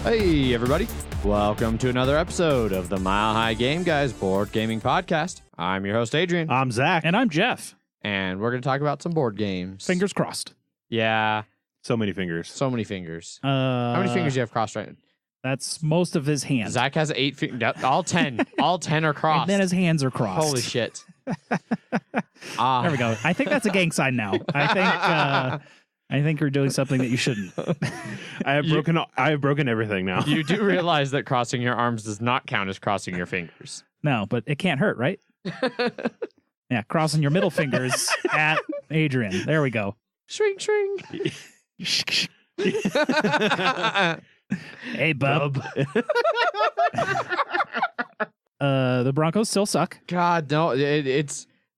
Hey, everybody. Welcome to another episode of the Mile High Game Guys Board Gaming Podcast. I'm your host, Adrian. I'm Zach. And I'm Jeff. And we're going to talk about some board games. Fingers crossed. Yeah. So many fingers. So many fingers. How many fingers do you have crossed right now? That's most of his hands. Zach has 8 fingers. All 10. All 10 are crossed. And then his hands are crossed. Holy shit. There we go. I think that's a gang sign now. I think you're doing something that you shouldn't. I have broken everything now. You do realize that crossing your arms does not count as crossing your fingers. No, but it can't hurt, right? Yeah, crossing your middle fingers at Adrian. There we go. Shrink, shrink. Hey, bub. The Broncos still suck. God, no. It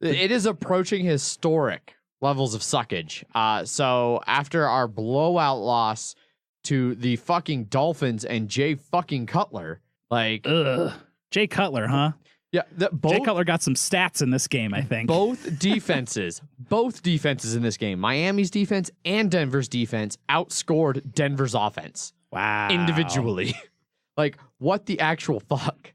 is approaching historic levels of suckage. So after our blowout loss to the fucking Dolphins and Jay fucking Cutler, like... Jay Cutler, huh? Yeah. Jay Cutler got some stats in this game, I think. Both defenses in this game, Miami's defense and Denver's defense, outscored Denver's offense. Wow. Individually. Like, what the actual fuck?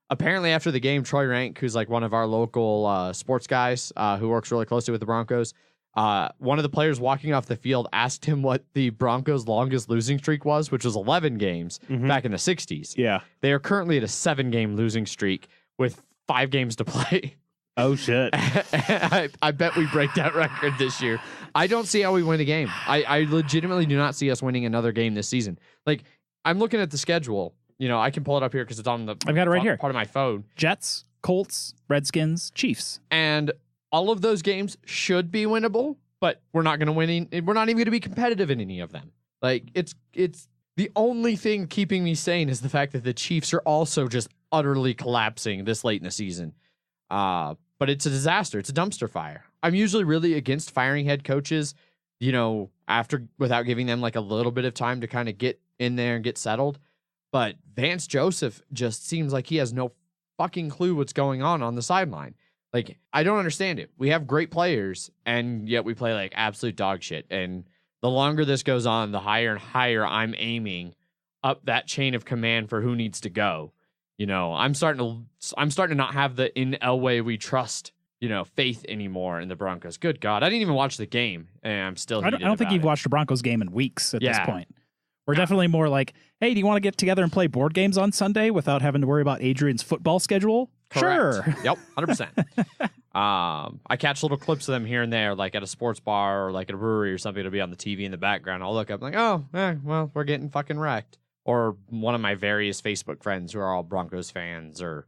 Apparently, after the game, Troy Rank, who's like one of our local sports guys who works really closely with the Broncos, one of the players walking off the field asked him what the Broncos' longest losing streak was, which was 11 games back in the 60s. Yeah. They are currently at a 7-game losing streak with 5 games to play. Oh, shit. I bet we break that record this year. I don't see how we win a game. I legitimately do not see us winning another game this season. Like, I'm looking at the schedule. You know, I can pull it up here because it's on the I've got it right here. Part of my phone. Jets, Colts, Redskins, Chiefs. And all of those games should be winnable, but we're not going to win. We're not even going to be competitive in any of them. Like, it's the only thing keeping me sane is the fact that the Chiefs are also just utterly collapsing this late in the season. But it's a disaster. It's a dumpster fire. I'm usually really against firing head coaches, you know, without giving them like a little bit of time to kind of get in there and get settled. But Vance Joseph just seems like he has no fucking clue what's going on the sideline. Like, I don't understand it. We have great players, and yet we play like absolute dog shit. And the longer this goes on, the higher and higher I'm aiming up that chain of command for who needs to go. You know, I'm starting to not have the in Elway we trust, you know, faith anymore in the Broncos. Good God, I didn't even watch the game, and I'm still. I don't think you've watched the Broncos game in weeks at this point. We're definitely more like, hey, do you want to get together and play board games on Sunday without having to worry about Adrian's football schedule? Correct. Sure. Yep, 100%. I catch little clips of them here and there, like at a sports bar or like at a brewery or something. It'll be on the TV in the background. I'll look up like, oh, well, we're getting fucking wrecked. Or one of my various Facebook friends who are all Broncos fans, or,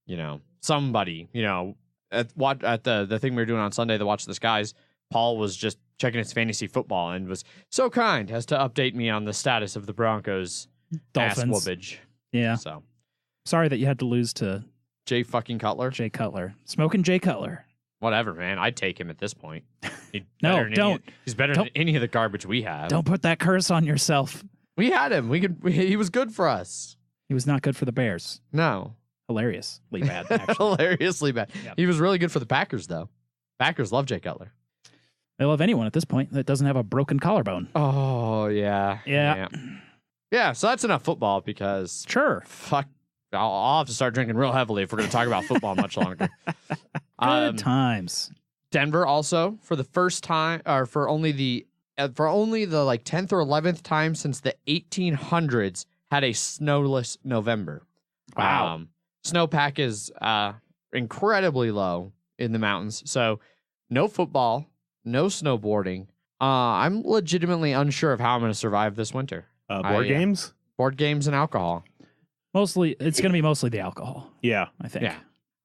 you know, somebody, you know, at the thing we were doing on Sunday, the Watch the Skies, Paul was just checking his fantasy football and was so kind as to update me on the status of the Broncos Dolphins. ass whoopage. Yeah. So sorry that you had to lose to Jay fucking Cutler. Jay Cutler. Smoking Jay Cutler. Whatever, man. I'd take him at this point. He's better than any of the garbage we have. Don't put that curse on yourself. We had him. He was good for us. He was not good for the Bears. No. Hilariously bad, actually. Hilariously bad. Yep. He was really good for the Packers, though. Packers love Jay Cutler. They love anyone at this point that doesn't have a broken collarbone. Oh, yeah. Yeah, so that's enough football because... Sure. Fuck. I'll have to start drinking real heavily if we're going to talk about football much longer. Good times. Denver also, for the first time, or for only the like 10th or 11th time since the 1800s, had a snowless November. Wow. Snowpack is incredibly low in the mountains, so no football, no snowboarding. I'm legitimately unsure of how I'm going to survive this winter. Board games? Board games and alcohol. Mostly, it's going to be mostly the alcohol. Yeah. I think.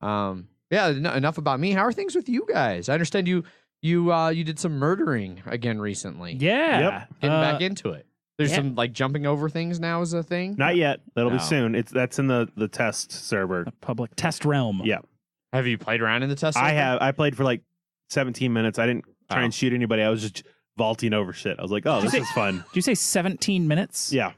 Yeah. Enough about me. How are things with you guys? I understand you did some murdering again recently. Yeah. Yep. Getting back into it. There's some like jumping over things now is a thing. Not yet. That'll be soon. That's in the test server. The public test realm. Yeah. Have you played around in the test server? I have. I played for like 17 minutes. I didn't try and shoot anybody. I was just vaulting over shit. I was like, oh, this is fun. Did you say 17 minutes? Yeah.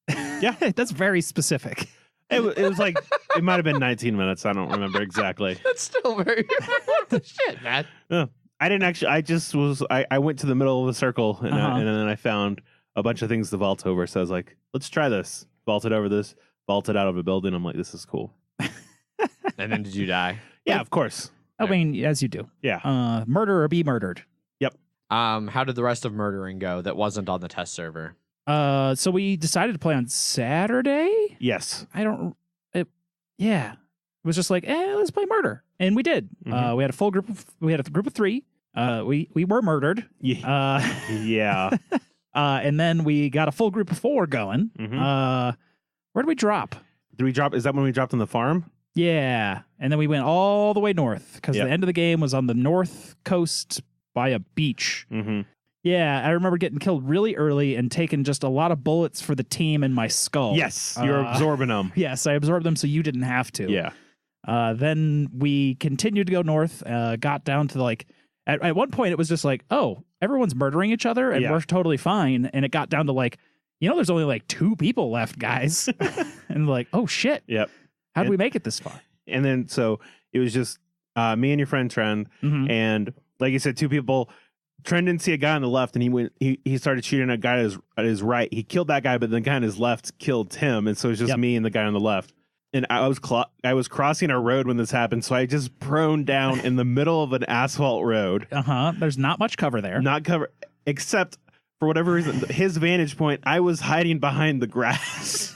Yeah. That's very specific. It was like, it might have been 19 minutes. I don't remember exactly. That's still very shit, man. I didn't actually, I went to the middle of the circle and then I found a bunch of things to vault over. So I was like, let's try this. vaulted over this, vaulted out of a building. I'm like, this is cool. And then did you die? Yeah, of course. I mean, as you do. Yeah. Murder or be murdered. How did the rest of murdering go that wasn't on the test server? So we decided to play on Saturday. Yes. It was just like, let's play murder, and we did. Mhm. We had a full group. We had a group of 3. We were murdered. Yeah. Yeah. And then we got a full group of 4 going. Mhm. Where did we drop? Did we drop? Is that when we dropped on the farm? Yeah, and then we went all the way north because Yep. the end of the game was on the north coast by a beach. Mm-hmm. Yeah, I remember getting killed really early and taking just a lot of bullets for the team in my skull. Yes, you're absorbing them. Yes, I absorbed them so you didn't have to. Yeah. Then we continued to go north, got down to like, at one point it was just like, oh, everyone's murdering each other and Yeah. we're totally fine. And it got down to like, there's only like 2 people left, guys. And like, oh shit. Yep. How did we make it this far? And then so it was just me and your friend Trend, Mhm. and like you said, 2 people. Trend didn't see a guy on the left, and he started shooting a guy at his right. He killed that guy, but the guy on his left killed him, and so it was just Yep. me and the guy on the left. And I was crossing our road when this happened, so I just prone down in the middle of an asphalt road, There's not much cover there. not cover except for whatever reason his vantage point. I was hiding behind the grass.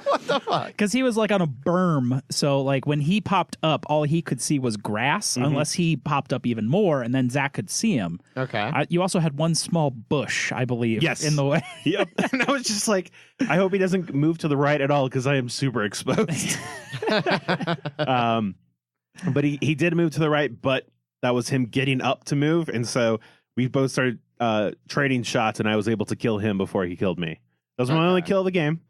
What the fuck? Because he was like on a berm. So like when he popped up, all he could see was grass, Mhm. unless he popped up even more, and then Zach could see him. Okay. You also had one small bush, I believe, Yes. in the way. Yep. And I was just like, I hope he doesn't move to the right at all because I am super exposed. But he did move to the right, but that was him getting up to move, and so we both started trading shots, and I was able to kill him before he killed me. That was my only kill of the game.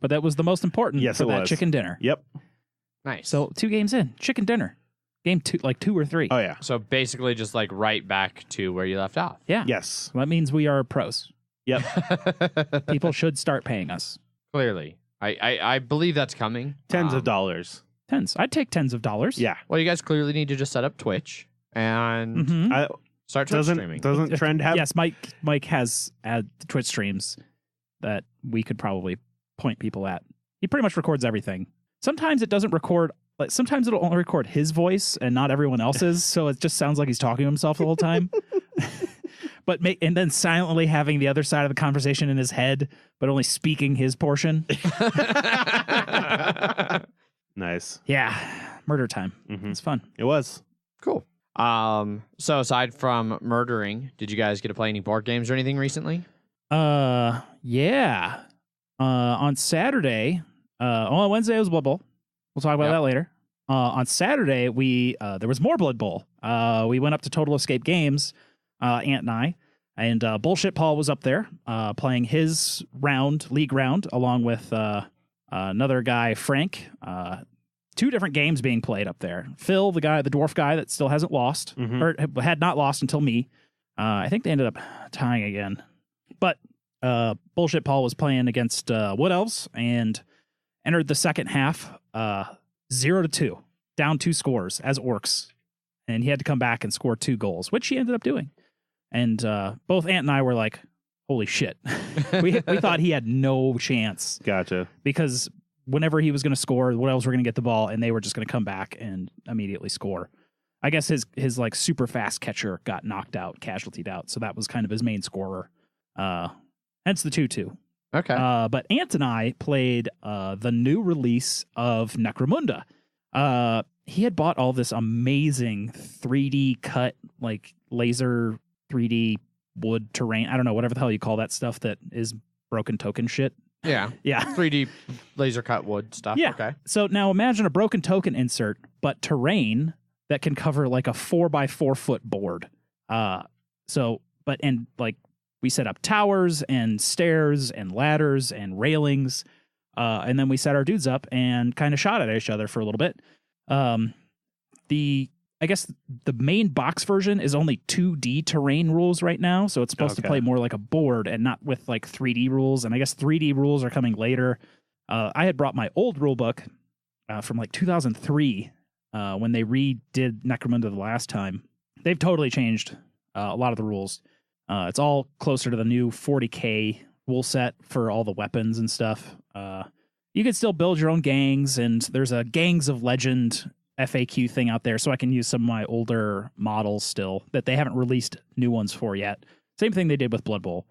But that was the most important Yes, for it that was. chicken dinner. Yep. Nice. So 2 games in, chicken dinner. Game 2, like 2 or 3. Oh yeah. So basically just like right back to where you left off. Yeah. Yes. So that means we are pros. Yep. People should start paying us. Clearly. I believe that's coming. Tens of dollars. Tens. I'd take tens of dollars. Yeah. Well, you guys clearly need to just set up Twitch and Mhm. I, start Twitch streaming. doesn't Trend have? Yes, Mike has Twitch streams that we could probably point people at. He pretty much records everything. Sometimes it doesn't record, like sometimes it'll only record his voice and not everyone else's, so it just sounds like he's talking to himself the whole time. And then silently having the other side of the conversation in his head, but only speaking his portion. Nice. Yeah, murder time. Mhm. It's fun. It was. Cool. So aside from murdering, did you guys get to play any board games or anything recently? Yeah. On Saturday, on Wednesday it was Blood Bowl. We'll talk about Yep. that later. On Saturday, there was more Blood Bowl. We went up to Total Escape Games, Ant and I, and Bullshit Paul was up there playing his league round, along with another guy, Frank. 2 different games being played up there. Phil, the dwarf guy that still hasn't lost, Mhm. or had not lost until me. I think they ended up tying again. But Bullshit Paul was playing against Wood Elves and entered the second half 0-2, down 2 scores as orcs. And he had to come back and score 2 goals, which he ended up doing. And both Ant and I were like, holy shit. we thought he had no chance Gotcha. because whenever he was going to score, Wood Elves were going to get the ball and they were just going to come back and immediately score. I guess his like super fast catcher got knocked out, casualtied out. So that was kind of his main scorer. Hence the 2-2. Okay. But Ant and I played the new release of Necromunda. He had bought all this amazing 3D cut, like laser 3D wood terrain. I don't know, whatever the hell you call that stuff that is broken token shit. Yeah. Yeah. 3D laser cut wood stuff. Yeah. Okay. So now imagine a broken token insert, but terrain that can cover like a 4x4 foot board. We set up towers and stairs and ladders and railings. And then we set our dudes up and kind of shot at each other for a little bit. I guess the main box version is only 2D terrain rules right now. So it's supposed to Okay. play more like a board and not with like 3D rules. And I guess 3D rules are coming later. I had brought my old rule book from like 2003 when they redid Necromunda the last time. They've totally changed a lot of the rules. It's all closer to the new 40K rule set for all the weapons and stuff. You can still build your own gangs, and there's a Gangs of Legend FAQ thing out there, so I can use some of my older models still that they haven't released new ones for yet. Same thing they did with Blood Bowl.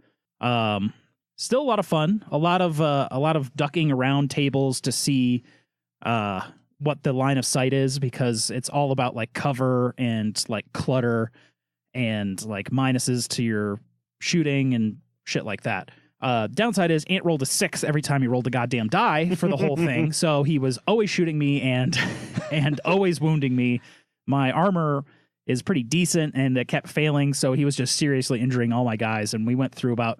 Still a lot of fun, a lot of ducking around tables to see what the line of sight is, because it's all about like cover and like clutter and like minuses to your shooting and shit like that. Downside is Ant rolled a 6 every time he rolled a goddamn die for the whole thing, so he was always shooting me and always wounding me. My armor is pretty decent, and it kept failing, so he was just seriously injuring all my guys. And we went through about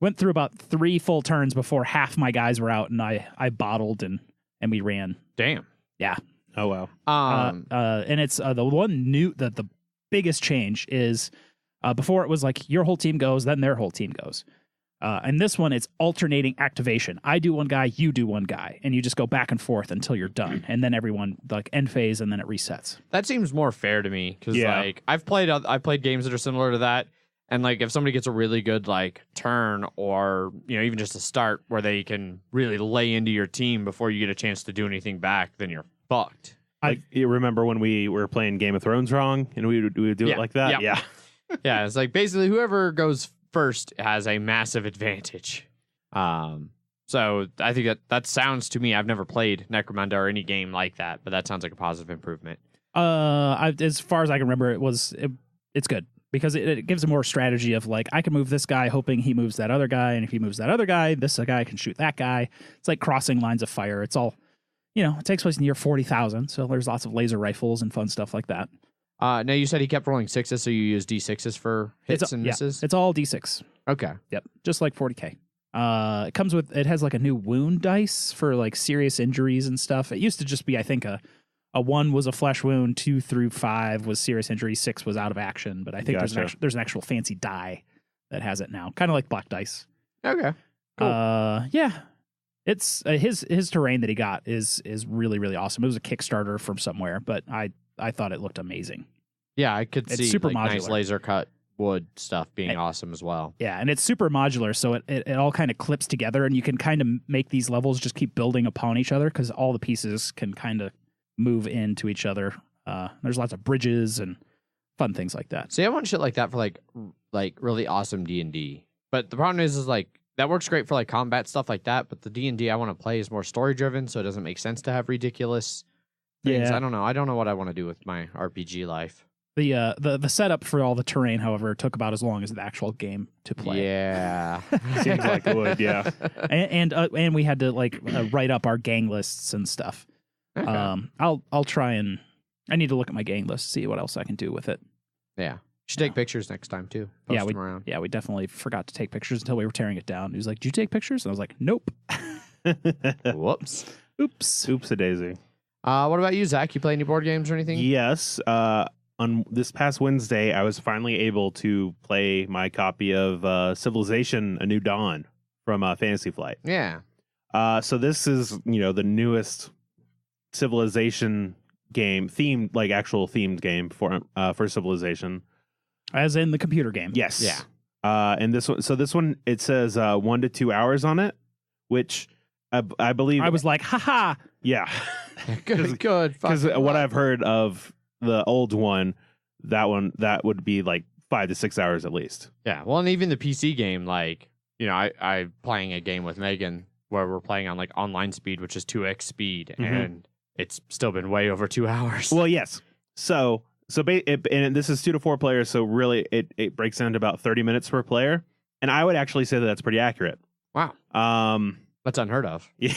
3 full turns before half my guys were out, and I bottled and we ran. Damn. Yeah. Oh wow. And it's the one new the biggest change is before it was like your whole team goes, then their whole team goes. And this one, it's alternating activation. I do one guy, you do one guy, and you just go back and forth until you're done, and then everyone like end phase, and then it resets. That seems more fair to me because like I've played games that are similar to that, and like if somebody gets a really good like turn or even just a start where they can really lay into your team before you get a chance to do anything back, then you're fucked. Like you remember when we were playing Game of Thrones wrong, and we would do it like that? Yeah. Yeah, it's like basically whoever goes first has a massive advantage. So I think that sounds to me, I've never played Necromunda or any game like that, but that sounds like a positive improvement. As far as I can remember, it's good because it gives a more strategy of like, I can move this guy hoping he moves that other guy, and if he moves that other guy, this guy can shoot that guy. It's like crossing lines of fire. It's all, it takes place in the year 40,000, so there's lots of laser rifles and fun stuff like that. Now you said he kept rolling 6s, so you use D6s for hits and misses? It's all D6. Okay. Yep. Just like 40K. It has like a new wound dice for like serious injuries and stuff. It used to just be, I think, a 1 was a flesh wound, 2 through 5 was serious injury, 6 was out of action. But I think there's an actual fancy die that has it now. Kind of like black dice. Okay. Cool. Yeah. It's his terrain that he got is really, really awesome. It was a Kickstarter from somewhere, but I thought it looked amazing. Yeah, I could see super like, modular. nice laser cut wood stuff being awesome as well. Yeah, and it's super modular, so it all kind of clips together, and you can kind of make these levels just keep building upon each other because all the pieces can kind of move into each other. There's lots of bridges and fun things like that. See, I want shit like that for like really awesome D&D. But the problem is like that works great for like combat stuff like that, but the D&D I want to play is more story driven, so it doesn't make sense to have ridiculous things. Yeah. I don't know what I want to do with my RPG life. The setup for all the terrain, however, took about as long as the actual game to play. Yeah, Seems like it would. Yeah, and we had to like write up our gang lists and stuff. Okay. I'll try and I need to look at my gang list, see what else I can do with it. Yeah, should take pictures next time too. Post them around. Yeah, we definitely forgot to take pictures until we were tearing it down. He was like, "Did you take pictures?" And I was like, "Nope." Whoops. Oops a daisy. What about you, Zach? You play any board games or anything? Yes. On this past Wednesday, I was finally able to play my copy of Civilization: A New Dawn from Fantasy Flight. Yeah. So this is, the newest Civilization game, actual themed game for Civilization. As in the computer game. Yes. Yeah. And this one, it says 1 to 2 hours on it, which I believe I was like, haha. Yeah. Good. Because what I've heard of the old one, that would be like 5 to 6 hours at least. Yeah. Well, and even the PC game, like, I'm playing a game with Megan where we're playing on like online speed, which is 2x speed, and it's still been way over 2 hours. Well, yes. And this is 2 to 4 players, so really it breaks down to about 30 minutes per player, and I would actually say that's pretty accurate. Wow. That's unheard of. Yeah.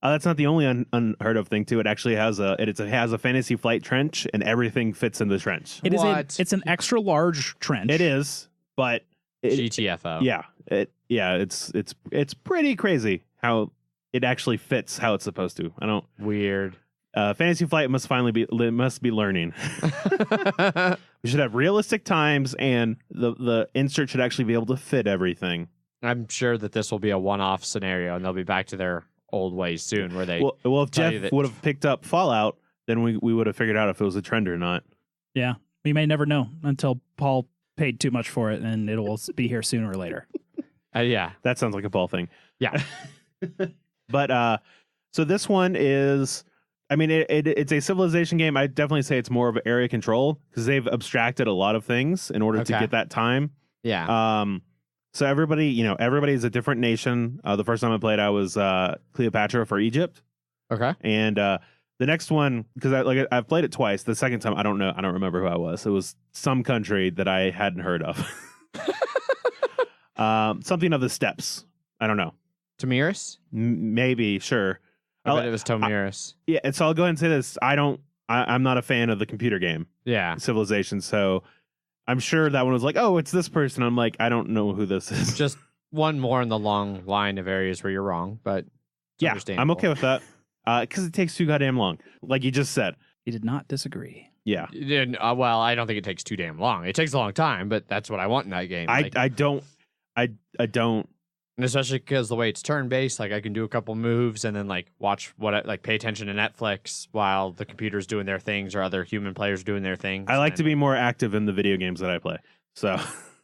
That's not the only unheard of thing too. It actually has a Fantasy Flight trench, and everything fits in the trench. It's an extra large trench. It is, but GTFO. Yeah. It's pretty crazy how it actually fits how it's supposed to. Weird. Fantasy Flight must be learning. We should have realistic times, and the insert should actually be able to fit everything. I'm sure that this will be a one-off scenario, and they'll be back to their old ways soon, where they. Well, if Jeff would have picked up Fallout, then we would have figured out if it was a trend or not. Yeah, we may never know until Paul paid too much for it, and it will be here sooner or later. Yeah. That sounds like a Paul thing. Yeah. But so this one is, I mean, it's a civilization game. I definitely say it's more of area control because they've abstracted a lot of things in order to get that time. Yeah. So everybody's a different nation. The first time I played, I was Cleopatra for Egypt. Okay. And the next one, because I've played it twice. The second time, I don't remember who I was. It was some country that I hadn't heard of. Something of the steppes. I don't know. Tamiris? Maybe, sure. I bet it was Tomiris. Yeah, and so I'll go ahead and say this. I'm not a fan of the computer game. Yeah. Civilization. So I'm sure that one was like, oh, it's this person. I'm like, I don't know who this is. Just one more in the long line of areas where you're wrong, but yeah, I'm okay with that. Because it takes too goddamn long. Like you just said. He did not disagree. Yeah. Well, I don't think it takes too damn long. It takes a long time, but that's what I want in that game. I don't. And especially because the way it's turn-based, like I can do a couple moves and then like watch pay attention to Netflix while the computer's doing their things or other human players doing their things. I like to be more active in the video games that I play. So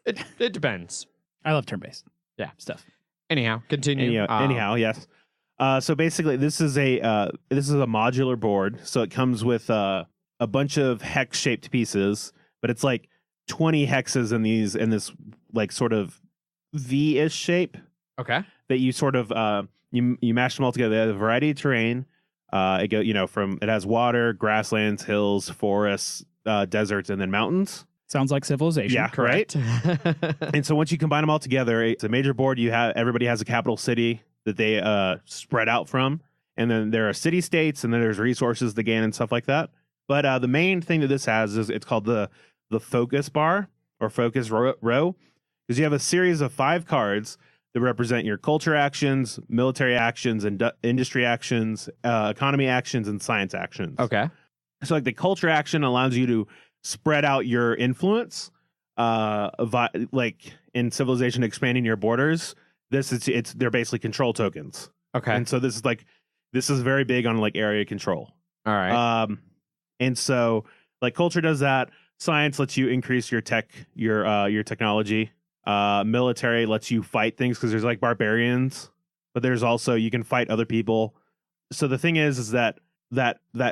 it depends. I love turn-based. Yeah. Stuff. Anyhow, continue. Anyhow, yes. So basically, this is a modular board. So it comes with a bunch of hex-shaped pieces, but it's like 20 hexes in this like sort of V-ish shape. Okay. That you sort of you mash them all together. They have a variety of terrain. It has water, grasslands, hills, forests, deserts, and then mountains. Sounds like Civilization. Yeah, correct. Right? And so once you combine them all together, it's a major board. Everybody has a capital city that they spread out from, and then there are city states, and then there's resources to gain and stuff like that. But the main thing that this has is it's called the focus bar or focus row, because you have a series of 5 cards that represent your culture actions, military actions, and industry actions, economy actions, and science actions. Okay. So like the culture action allows you to spread out your influence, like in Civilization expanding your borders. They're basically control tokens. Okay. And so this is very big on like area control. All right. And so like culture does that. Science lets you increase your technology. Military lets you fight things because there's like barbarians, but there's also you can fight other people. So the thing is that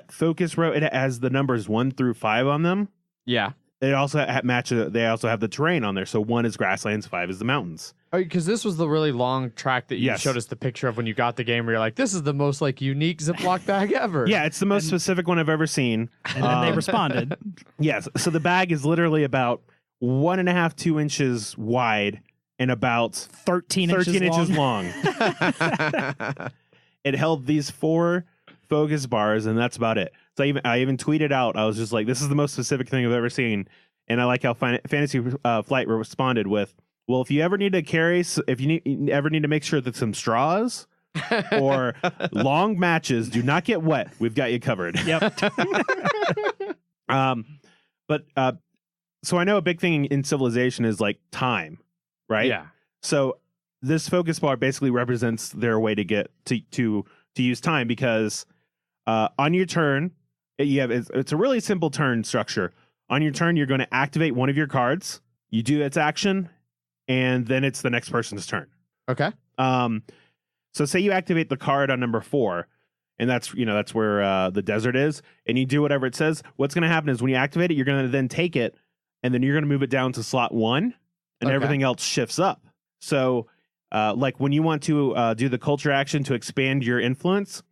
focus row, it has the numbers 1 through 5 on them. Yeah. They also have the terrain on there. So 1 is grasslands, 5 is the mountains. Oh, because this was the really long track that you Yes. showed us the picture of when you got the game where you're like, this is the most like unique Ziploc bag ever. Yeah, it's the most specific one I've ever seen. And then they responded. Yes. So the bag is literally about 1.5, 2 inches wide and about 13 inches long. It held these 4 focus bars, and that's about it. So I even tweeted out, I was just like, this is the most specific thing I've ever seen. And I like how Fantasy Flight responded with, well, if you ever need to ever need to make sure that some straws or long matches do not get wet, we've got you covered. Yep. So I know a big thing in Civilization is like time, right? Yeah. So this focus bar basically represents their way to get to use time, because on your turn, it's a really simple turn structure. On your turn, you're going to activate one of your cards. You do its action, and then it's the next person's turn. Okay. So say you activate the card on number 4, and that's where the desert is, and you do whatever it says. What's going to happen is when you activate it, you're going to then take it, and then you're going to move it down to slot 1, and everything else shifts up. So like when you want to do the culture action to expand your influence,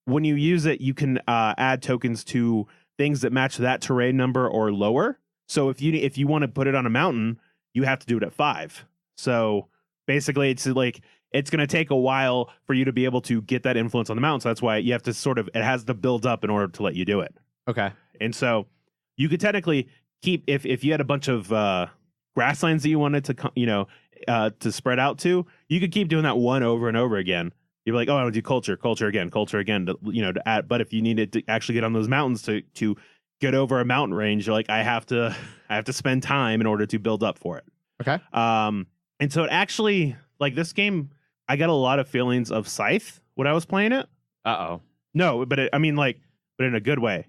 when you use it, you can add tokens to things that match that terrain number or lower. So if you want to put it on a mountain, you have to do it at 5. So basically, it's like it's going to take a while for you to be able to get that influence on the mountain. So that's why you have to it has to build up in order to let you do it. Okay. And so you could technically keep, if you had a bunch of grasslands that you wanted to spread out to, you could keep doing that one over and over again. You're like, oh, I want to do culture again, to add. But if you needed to actually get on those mountains to get over a mountain range, you're like, I have to spend time in order to build up for it. Okay. And so it actually, like this game, I got a lot of feelings of Scythe when I was playing it. Uh-oh. No, but in a good way.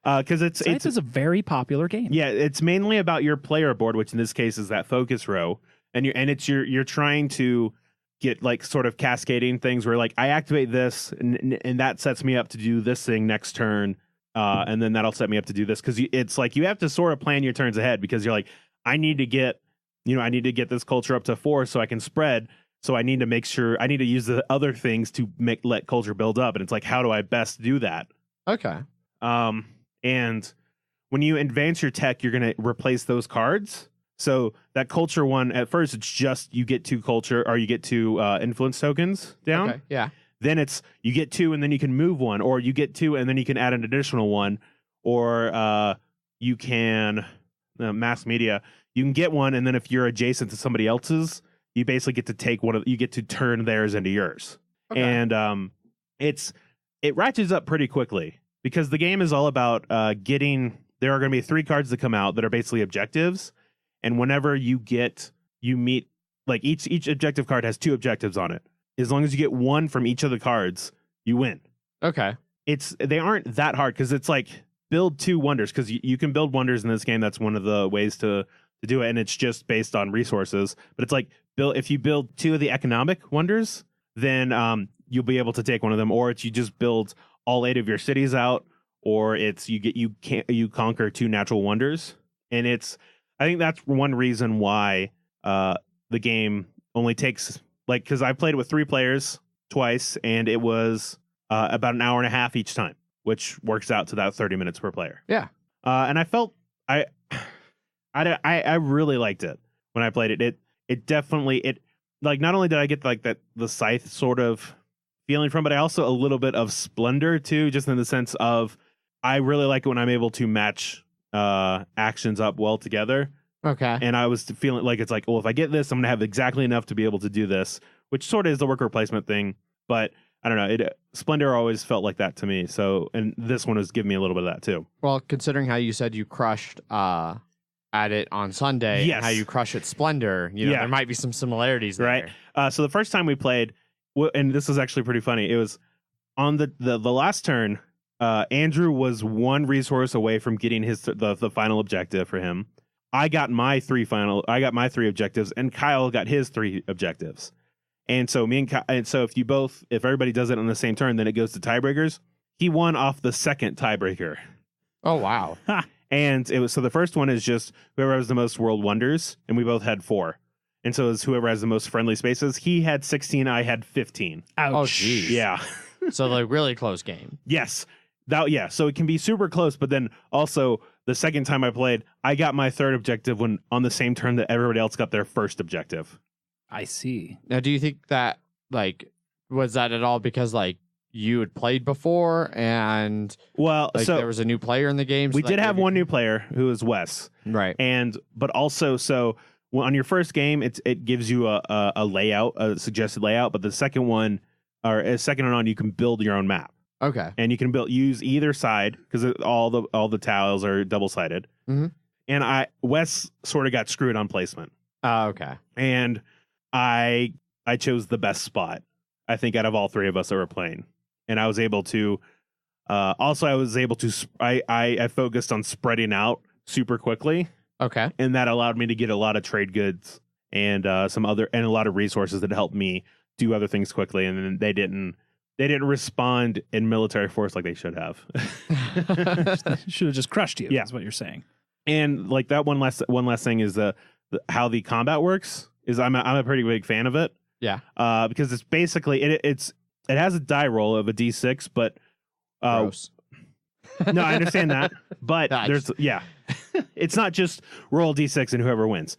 Because Scythe is a very popular game. Yeah, it's mainly about your player board, which in this case is that focus row, and you're trying to get like sort of cascading things where like I activate this and that sets me up to do this thing next turn, and then that'll set me up to do this because it's like you have to sort of plan your turns ahead because you're like I need to get this culture up to 4 so I can spread. So I need to make sure I need to use the other things to let culture build up, and it's like how do I best do that? Okay. And when you advance your tech, you're going to replace those cards. So that culture one, at first, it's just you get 2 culture or you get 2 influence tokens down. Okay. Yeah. Then it's you get 2 and then you can move 1, or you get 2 and then you can add an additional 1, or you can mass media. You can get 1, and then if you're adjacent to somebody else's, you basically get to take you get to turn theirs into yours. Okay. And it ratchets up pretty quickly. Because the game is all about there are going to be 3 cards that come out that are basically objectives. And whenever you meet, like each objective card has 2 objectives on it. As long as you get 1 from each of the cards, you win. Okay. They aren't that hard because it's like build 2 wonders because you can build wonders in this game. That's one of the ways to do it. And it's just based on resources. But it's like if you build 2 of the economic wonders, then you'll be able to take one of them. Or it's you just build all 8 of your cities out, or it's you conquer 2 natural wonders. And I think that's one reason why the game only takes because I played with 3 players twice, and it was about an hour and a half each time, which works out to that 30 minutes per player. Yeah. And I felt I really liked it when I played it. It definitely not only did I get like the Scythe sort of feeling from, but I also a little bit of Splendor too, just in the sense of I really like it when I'm able to match actions up well together. Okay. And I was feeling like it's like, well, if I get this, I'm gonna have exactly enough to be able to do this, which sort of is the worker placement thing. But I don't know, Splendor always felt like that to me. So, and this one was giving me a little bit of that too. Well, considering how you said you crushed at it on Sunday, yes, and how you crush at Splendor, there might be some similarities there. Right. So the first time we played, and this was actually pretty funny. It was on the last turn. Andrew was 1 resource away from getting the final objective for him. I got my 3 objectives, and Kyle got his 3 objectives. And so if everybody does it on the same turn, then it goes to tiebreakers. He won off the second tiebreaker. Oh wow! And it was the first one is just whoever has the most world wonders, and we both had 4. And so it was whoever has the most friendly spaces. He had 16, I had 15. Ouch. Oh geez. Yeah. So like really close game. Yes. So it can be super close, but then also the second time I played, I got my 3rd objective when on the same turn that everybody else got their 1st objective. I see. Now, do you think that was that at all because you had played before and so there was a new player in the game? We did have one new player who is Wes, right? But also on your first game, it gives you a layout, a suggested layout, but the second one or a second one on, you can build your own map. Okay. And you can use either side because all the tiles are double sided. Mm-hmm. And Wes sort of got screwed on placement. Okay. And I chose the best spot, I think, out of all 3 of us that were playing. And I was able to I focused on spreading out super quickly. Okay. And that allowed me to get a lot of trade goods and a lot of resources that helped me do other things quickly. And then they didn't respond in military force like they should have. Should have just crushed you. Yeah. Is what you're saying. And that one last thing is how the combat works is I'm a pretty big fan of it. Yeah. Because it's basically it has a die roll of a D6, but gross. No, I understand that, but it's not just roll D6 and whoever wins.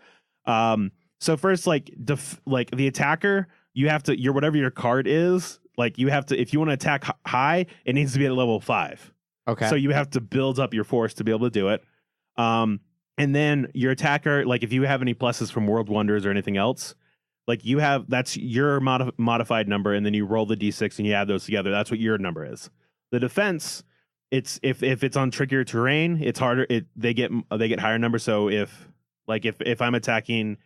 So first, the attacker, you have to whatever your card is, you have to, if you want to attack high, it needs to be at level 5. Okay. So you have to build up your force to be able to do it. And then your attacker, if you have any pluses from World Wonders or anything else, that's your modified number, and then you roll the D6 and you add those together. That's what your number is. The defense, it's if it's on trickier terrain, it's harder. They get higher numbers. So if I'm attacking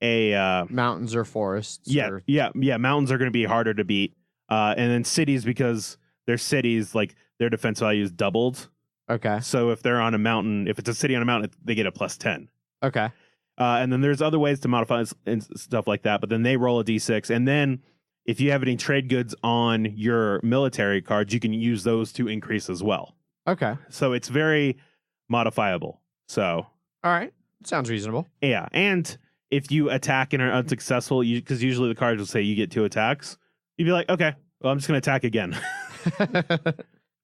a mountains or forests, mountains are going to be harder to beat. And then cities, because they're cities, their defense value is doubled. Okay. So if they're on a mountain, if it's a city on a mountain, they get a +10. Okay. And then there's other ways to modify and stuff like that. But then they roll a d6. And then if you have any trade goods on your military cards, you can use those to increase as well. Okay. So it's very modifiable. So. All right. Sounds reasonable. Yeah. And if you attack and are unsuccessful, because usually the cards will say you get 2 attacks, you'd be like, okay, well, I'm just going to attack again.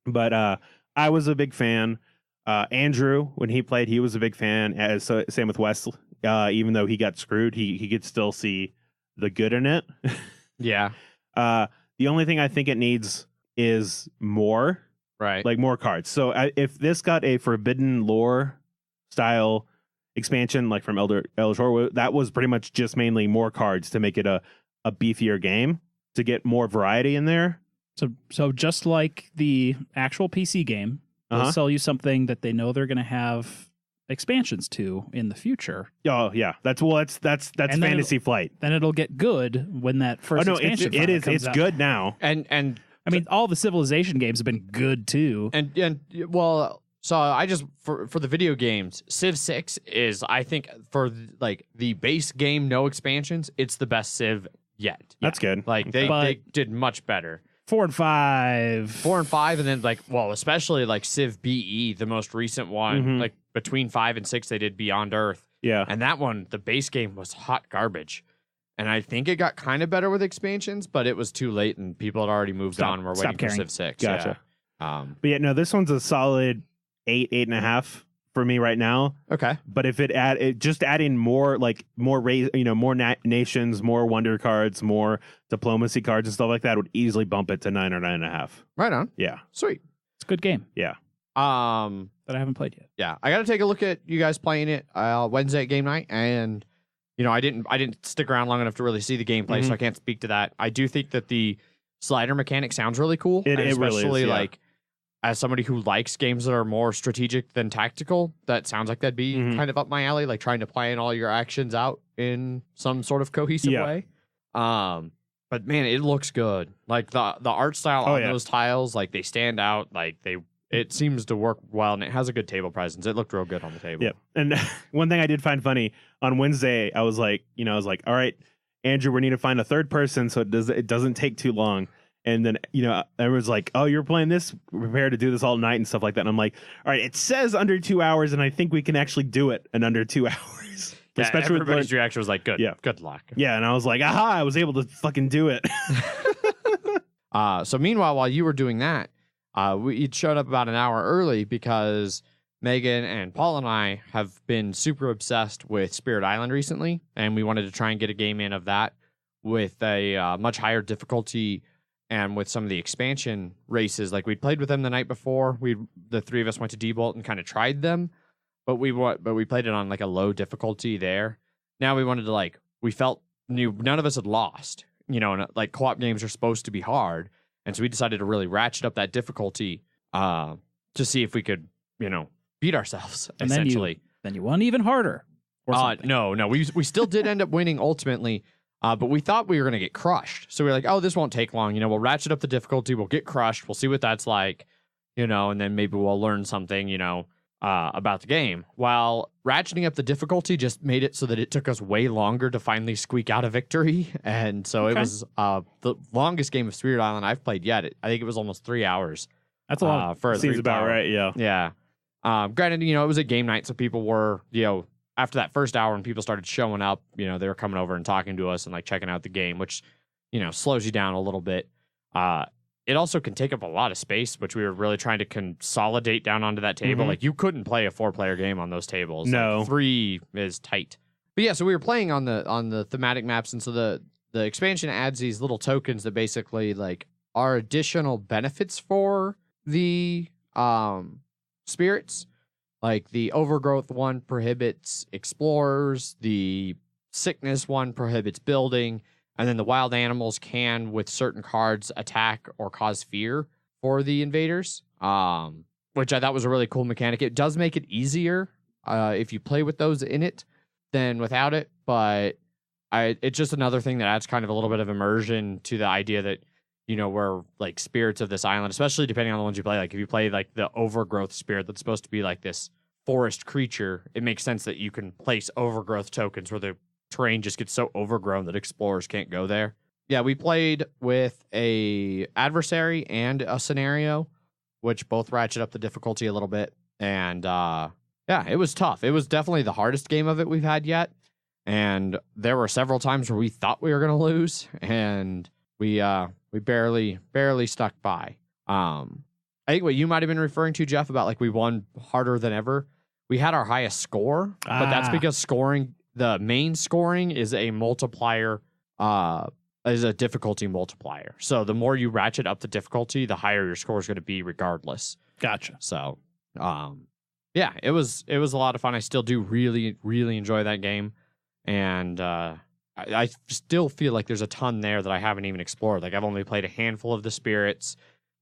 But I was a big fan. Andrew, when he played, he was a big fan. So same with Wes. Even though he got screwed, he could still see the good in it. Yeah. The only thing I think it needs is more. Right. Like more cards. So if this got a Forbidden Lore style expansion, like from Elder Shore, that was pretty much just mainly more cards to make it a beefier game, to get more variety in there. So just like the actual PC game, they'll sell you something that they know they're going to have expansions to in the future. Oh yeah, that's Fantasy Flight. Then it'll get good when that first. Oh no, expansion it's out. good now. And I mean, all the Civilization games have been good too. And well, so I just for the video games, Civ 6 is, I think, for like the base game, no expansions, it's the best Civ yet. That's good. Like they did much better. 4 and 5. 4 and 5, and then like, well, especially like Civ BE, the most recent one, like between 5 and 6, they did Beyond Earth. Yeah. And that one, the base game was hot garbage. And I think it got kind of better with expansions, but it was too late and people had already moved on. We're waiting for Civ 6. Gotcha. Yeah. But yeah, no, this one's a solid 8.5 for me right now. Okay. But if just adding more nations, more wonder cards, more diplomacy cards and stuff like that would easily bump it to 9 or 9.5. Right on. Yeah. Sweet. It's a good game. Yeah. That I haven't played yet. Yeah. I got to take a look at you guys playing it Wednesday at game night, and I didn't stick around long enough to really see the gameplay, so I can't speak to that. I do think that the slider mechanic sounds really cool. It especially really is, yeah. like as somebody who likes games that are more strategic than tactical, that sounds like that'd be kind of up my alley, like trying to plan all your actions out in some sort of cohesive way. But man, it looks good. Like the art style on those tiles, like they stand out, like it seems to work well, and it has a good table presence. It looked real good on the table. Yep. And one thing I did find funny on Wednesday, I was like, all right, Andrew, we need to find a third person so it doesn't take too long. And then, everyone's like, oh, you're playing this, prepare to do this all night and stuff like that. And I'm like, all right, it says under 2 hours, and I think we can actually do it in under 2 hours. Yeah, especially everybody's reaction was like, good. Yeah. Good luck. Yeah, and I was like, aha, I was able to fucking do it. So meanwhile, while you were doing that, we showed up about an hour early because Megan and Paul and I have been super obsessed with Spirit Island recently, and we wanted to try and get a game in of that with a much higher difficulty and with some of the expansion races. Like we'd played with them the night before. The three of us went to D-Bolt and kind of tried them, but we played it on like a low difficulty there. Now we wanted to none of us had lost, and like co-op games are supposed to be hard. And so we decided to really ratchet up that difficulty to see if we could, beat ourselves, and essentially. Then you won even harder. Or something. No. We still did end up winning ultimately, but we thought we were going to get crushed. So we were like, oh, this won't take long. We'll ratchet up the difficulty. We'll get crushed. We'll see what that's like, and then maybe we'll learn something, about the game. While ratcheting up the difficulty just made it so that it took us way longer to finally squeak out a victory. And so it was the longest game of Spirit Island I've played yet. I think it was almost 3 hours. That's a lot. For a seems about right, yeah. Yeah. Granted, it was a game night, so people were, after that first hour when people started showing up, they were coming over and talking to us and like checking out the game, which, slows you down a little bit. It also can take up a lot of space, which we were really trying to consolidate down onto that table. Like you couldn't play a 4-player game on those tables. No. Like 3 is tight. But yeah, so we were playing on the thematic maps, and so the expansion adds these little tokens that basically like are additional benefits for the spirits. Like the overgrowth one prohibits explorers, the sickness one prohibits building, and then the wild animals can, with certain cards, attack or cause fear for the invaders, which I thought was a really cool mechanic. It does make it easier if you play with those in it than without it, but it's just another thing that adds kind of a little bit of immersion to the idea that, were like spirits of this island, especially depending on the ones you play. Like if you play like the overgrowth spirit that's supposed to be like this forest creature, it makes sense that you can place overgrowth tokens where the terrain just gets so overgrown that explorers can't go there. Yeah, we played with a adversary and a scenario, which both ratchet up the difficulty a little bit. And yeah, it was tough. It was definitely the hardest game of it we've had yet. And there were several times where we thought we were going to lose, and we barely stuck by. I think what you might have been referring to, Jeff, about like we won harder than ever. We had our highest score, but that's because the main scoring is a multiplier, is a difficulty multiplier. So the more you ratchet up the difficulty, the higher your score is going to be regardless. Gotcha. So, yeah, it was a lot of fun. I still do really, really enjoy that game. And I still feel like there's a ton there that I haven't even explored. Like I've only played a handful of the spirits.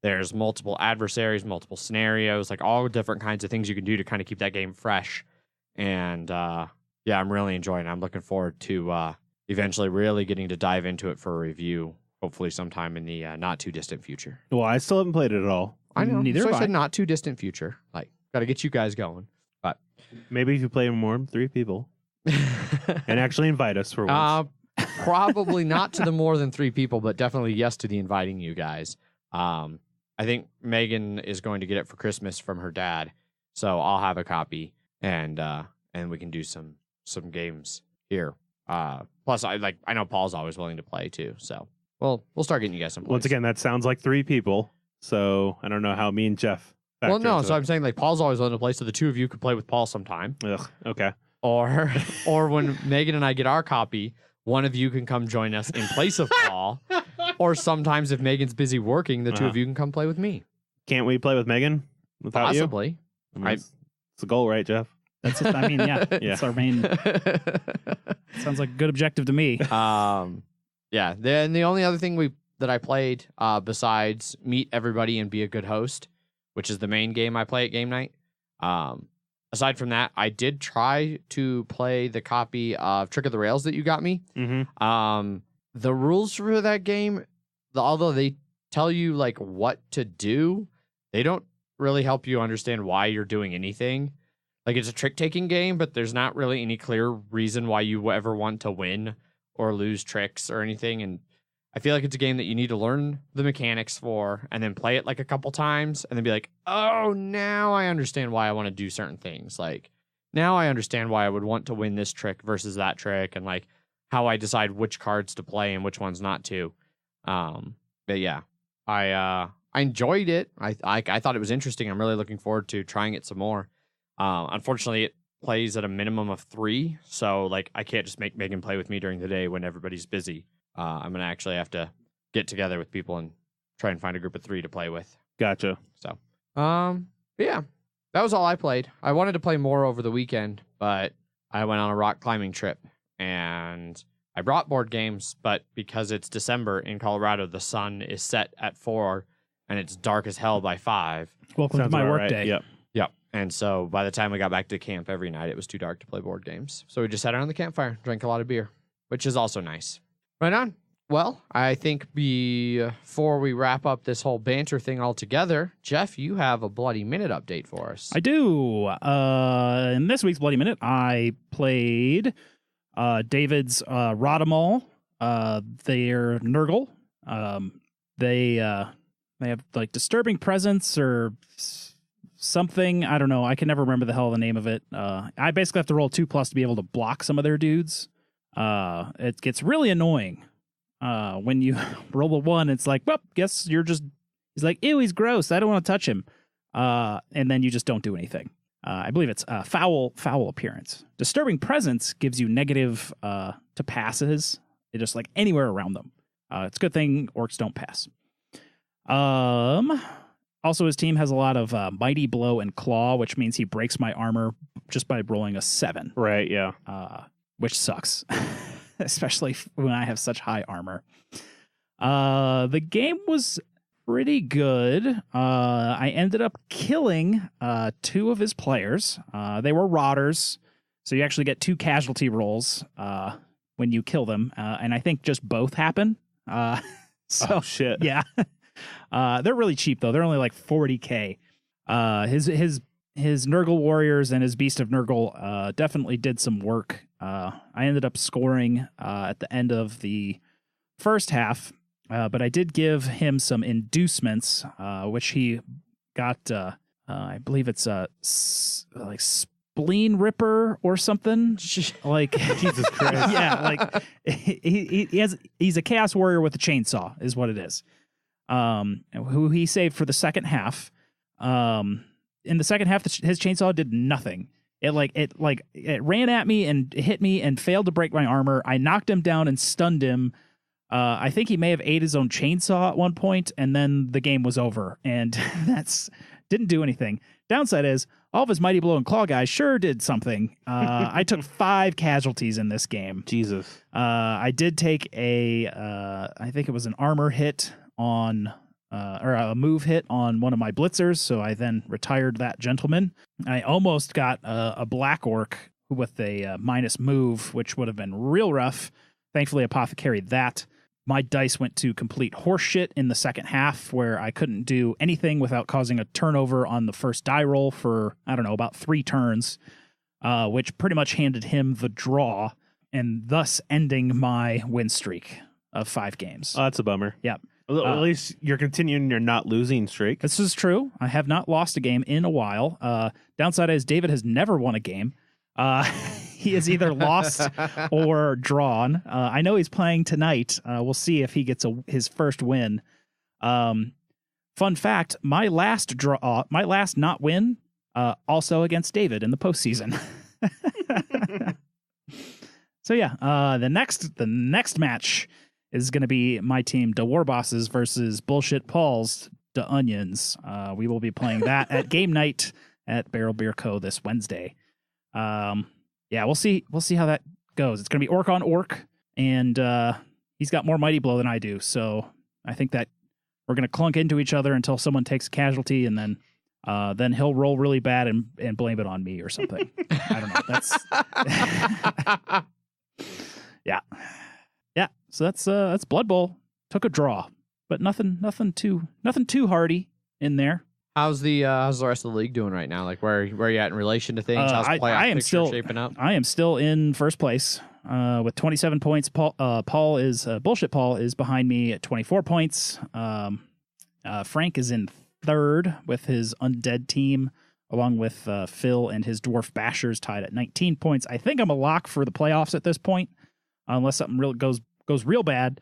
There's multiple adversaries, multiple scenarios, like all different kinds of things you can do to kind of keep that game fresh. And yeah, I'm really enjoying it. I'm looking forward to eventually really getting to dive into it for a review, hopefully sometime in the not too distant future. Well, I still haven't played it at all. I know. Neither so have I said I. not too distant future. Like, got to get you guys going. But Maybe if you play more than 3 people and actually invite us for once. Probably not to the more than 3 people, but definitely yes to the inviting you guys. I think Megan is going to get it for Christmas from her dad, so I'll have a copy, and we can do some games here. Plus, I know Paul's always willing to play too, so we'll start getting you guys some plays. Once again, that sounds like 3 people, so I don't know how me and Jeff. Well, no, so it. I'm saying like Paul's always willing to play, so the 2 of you could play with Paul sometime. Ugh, okay. Or when Megan and I get our copy, one of you can come join us in place of Paul. Or sometimes if Megan's busy working, the 2 of you can come play with me. Can't we play with Megan without you? Possibly. I mean, it's the goal, right, Jeff? That's it. I mean, yeah, Yeah. That's our main. Sounds like a good objective to me. Yeah. Then the only other thing that I played besides meet everybody and be a good host, which is the main game I play at game night. Aside from that, I did try to play the copy of Trick of the Rails that you got me. Mm-hmm. The rules for that game, although they tell you like what to do, they don't really help you understand why you're doing anything. Like it's a trick-taking game, but there's not really any clear reason why you ever want to win or lose tricks or anything. And I feel like it's a game that you need to learn the mechanics for and then play it like a couple times and then be like, oh, now I understand why I want to do certain things. Like now I understand why I would want to win this trick versus that trick, and like how I decide which cards to play and which ones not to. But yeah, I enjoyed it. I thought it was interesting. I'm really looking forward to trying it some more. Unfortunately, it plays at a minimum of 3, so like I can't just make Megan play with me during the day when everybody's busy. I'm gonna actually have to get together with people and try and find a group of 3 to play with. Gotcha. So, yeah, that was all I played. I wanted to play more over the weekend, but I went on a rock climbing trip and I brought board games, but because it's December in Colorado, the sun is set at 4 and it's dark as hell by 5. Welcome Sounds to my about work right. day. Yep. Yep. And so by the time we got back to camp every night, it was too dark to play board games. So we just sat around the campfire, drank a lot of beer, which is also nice. Right on. Well, I think before we wrap up this whole banter thing altogether, Jeff, you have a Bloody Minute update for us. I do. In this week's Bloody Minute, I played David's Rodimal, their Nurgle. They have like Disturbing Presence or something. I don't know. I can never remember the hell of the name of it. I basically have to roll 2+ to be able to block some of their dudes. It gets really annoying. When you roll a 1, it's like, well, guess you're just, he's like, ew, he's gross. I don't want to touch him. And then you just don't do anything. I believe it's foul appearance. Disturbing Presence gives you negative to passes. It just like anywhere around them. It's a good thing orcs don't pass. Also, his team has a lot of Mighty Blow and Claw, which means he breaks my armor just by rolling a 7. Right, yeah. Which sucks, especially when I have such high armor. The game was pretty good. I ended up killing 2 of his players. They were Rotters, so you actually get 2 casualty rolls when you kill them, and I think just both happen. So Oh shit. yeah, they're really cheap though. They're only like $40K. His Nurgle warriors and his Beast of Nurgle definitely did some work. I ended up scoring at the end of the first half, but I did give him some inducements, which he got. I believe it's like Spleen Ripper or something. Like Jesus Christ. yeah, like he's a Chaos Warrior with a chainsaw, is what it is. Who he saved for the second half. In the second half, his chainsaw did nothing. It ran at me and hit me and failed to break my armor. I knocked him down and stunned him. I think he may have ate his own chainsaw at one point, and then the game was over. And didn't do anything. Downside is all of his Mighty Blow and Claw guys sure did something. I took 5 casualties in this game. Jesus. I did take I think it was an armor hit on, or a move hit on one of my blitzers. So I then retired that gentleman. I almost got a black orc with a minus move, which would have been real rough. Thankfully, apothecaried that. My dice went to complete horseshit in the second half, where I couldn't do anything without causing a turnover on the first die roll for, I don't know, about 3 turns, which pretty much handed him the draw, and thus ending my win streak of 5 games. Oh, that's a bummer. Yep. At least you're continuing your not losing streak. This is true. I have not lost a game in a while. Downside is David has never won a game. He is either lost or drawn. I know he's playing tonight. We'll see if he gets his first win. Fun fact, my last not win, also against David in the postseason. So yeah, the next match is going to be my team, the War Bosses versus Bullshit Paul's the Onions. We will be playing that at game night at Barrel Beer Co. this Wednesday. Yeah, we'll see how that goes. It's going to be orc on orc, and he's got more Mighty Blow than I do. So I think that we're going to clunk into each other until someone takes a casualty, and then he'll roll really bad and blame it on me or something. I don't know. That's yeah. So that's Blood Bowl. Took a draw, but nothing too hardy in there. How's the rest of the league doing right now? Like where are you at in relation to things? How's the playoff picture shaping up? I am still in first place with 27 points. Paul is Bullshit Paul is behind me at 24 points. Frank is in third with his undead team, along with Phil and his dwarf bashers tied at 19 points. I think I'm a lock for the playoffs at this point, unless something real goes real bad.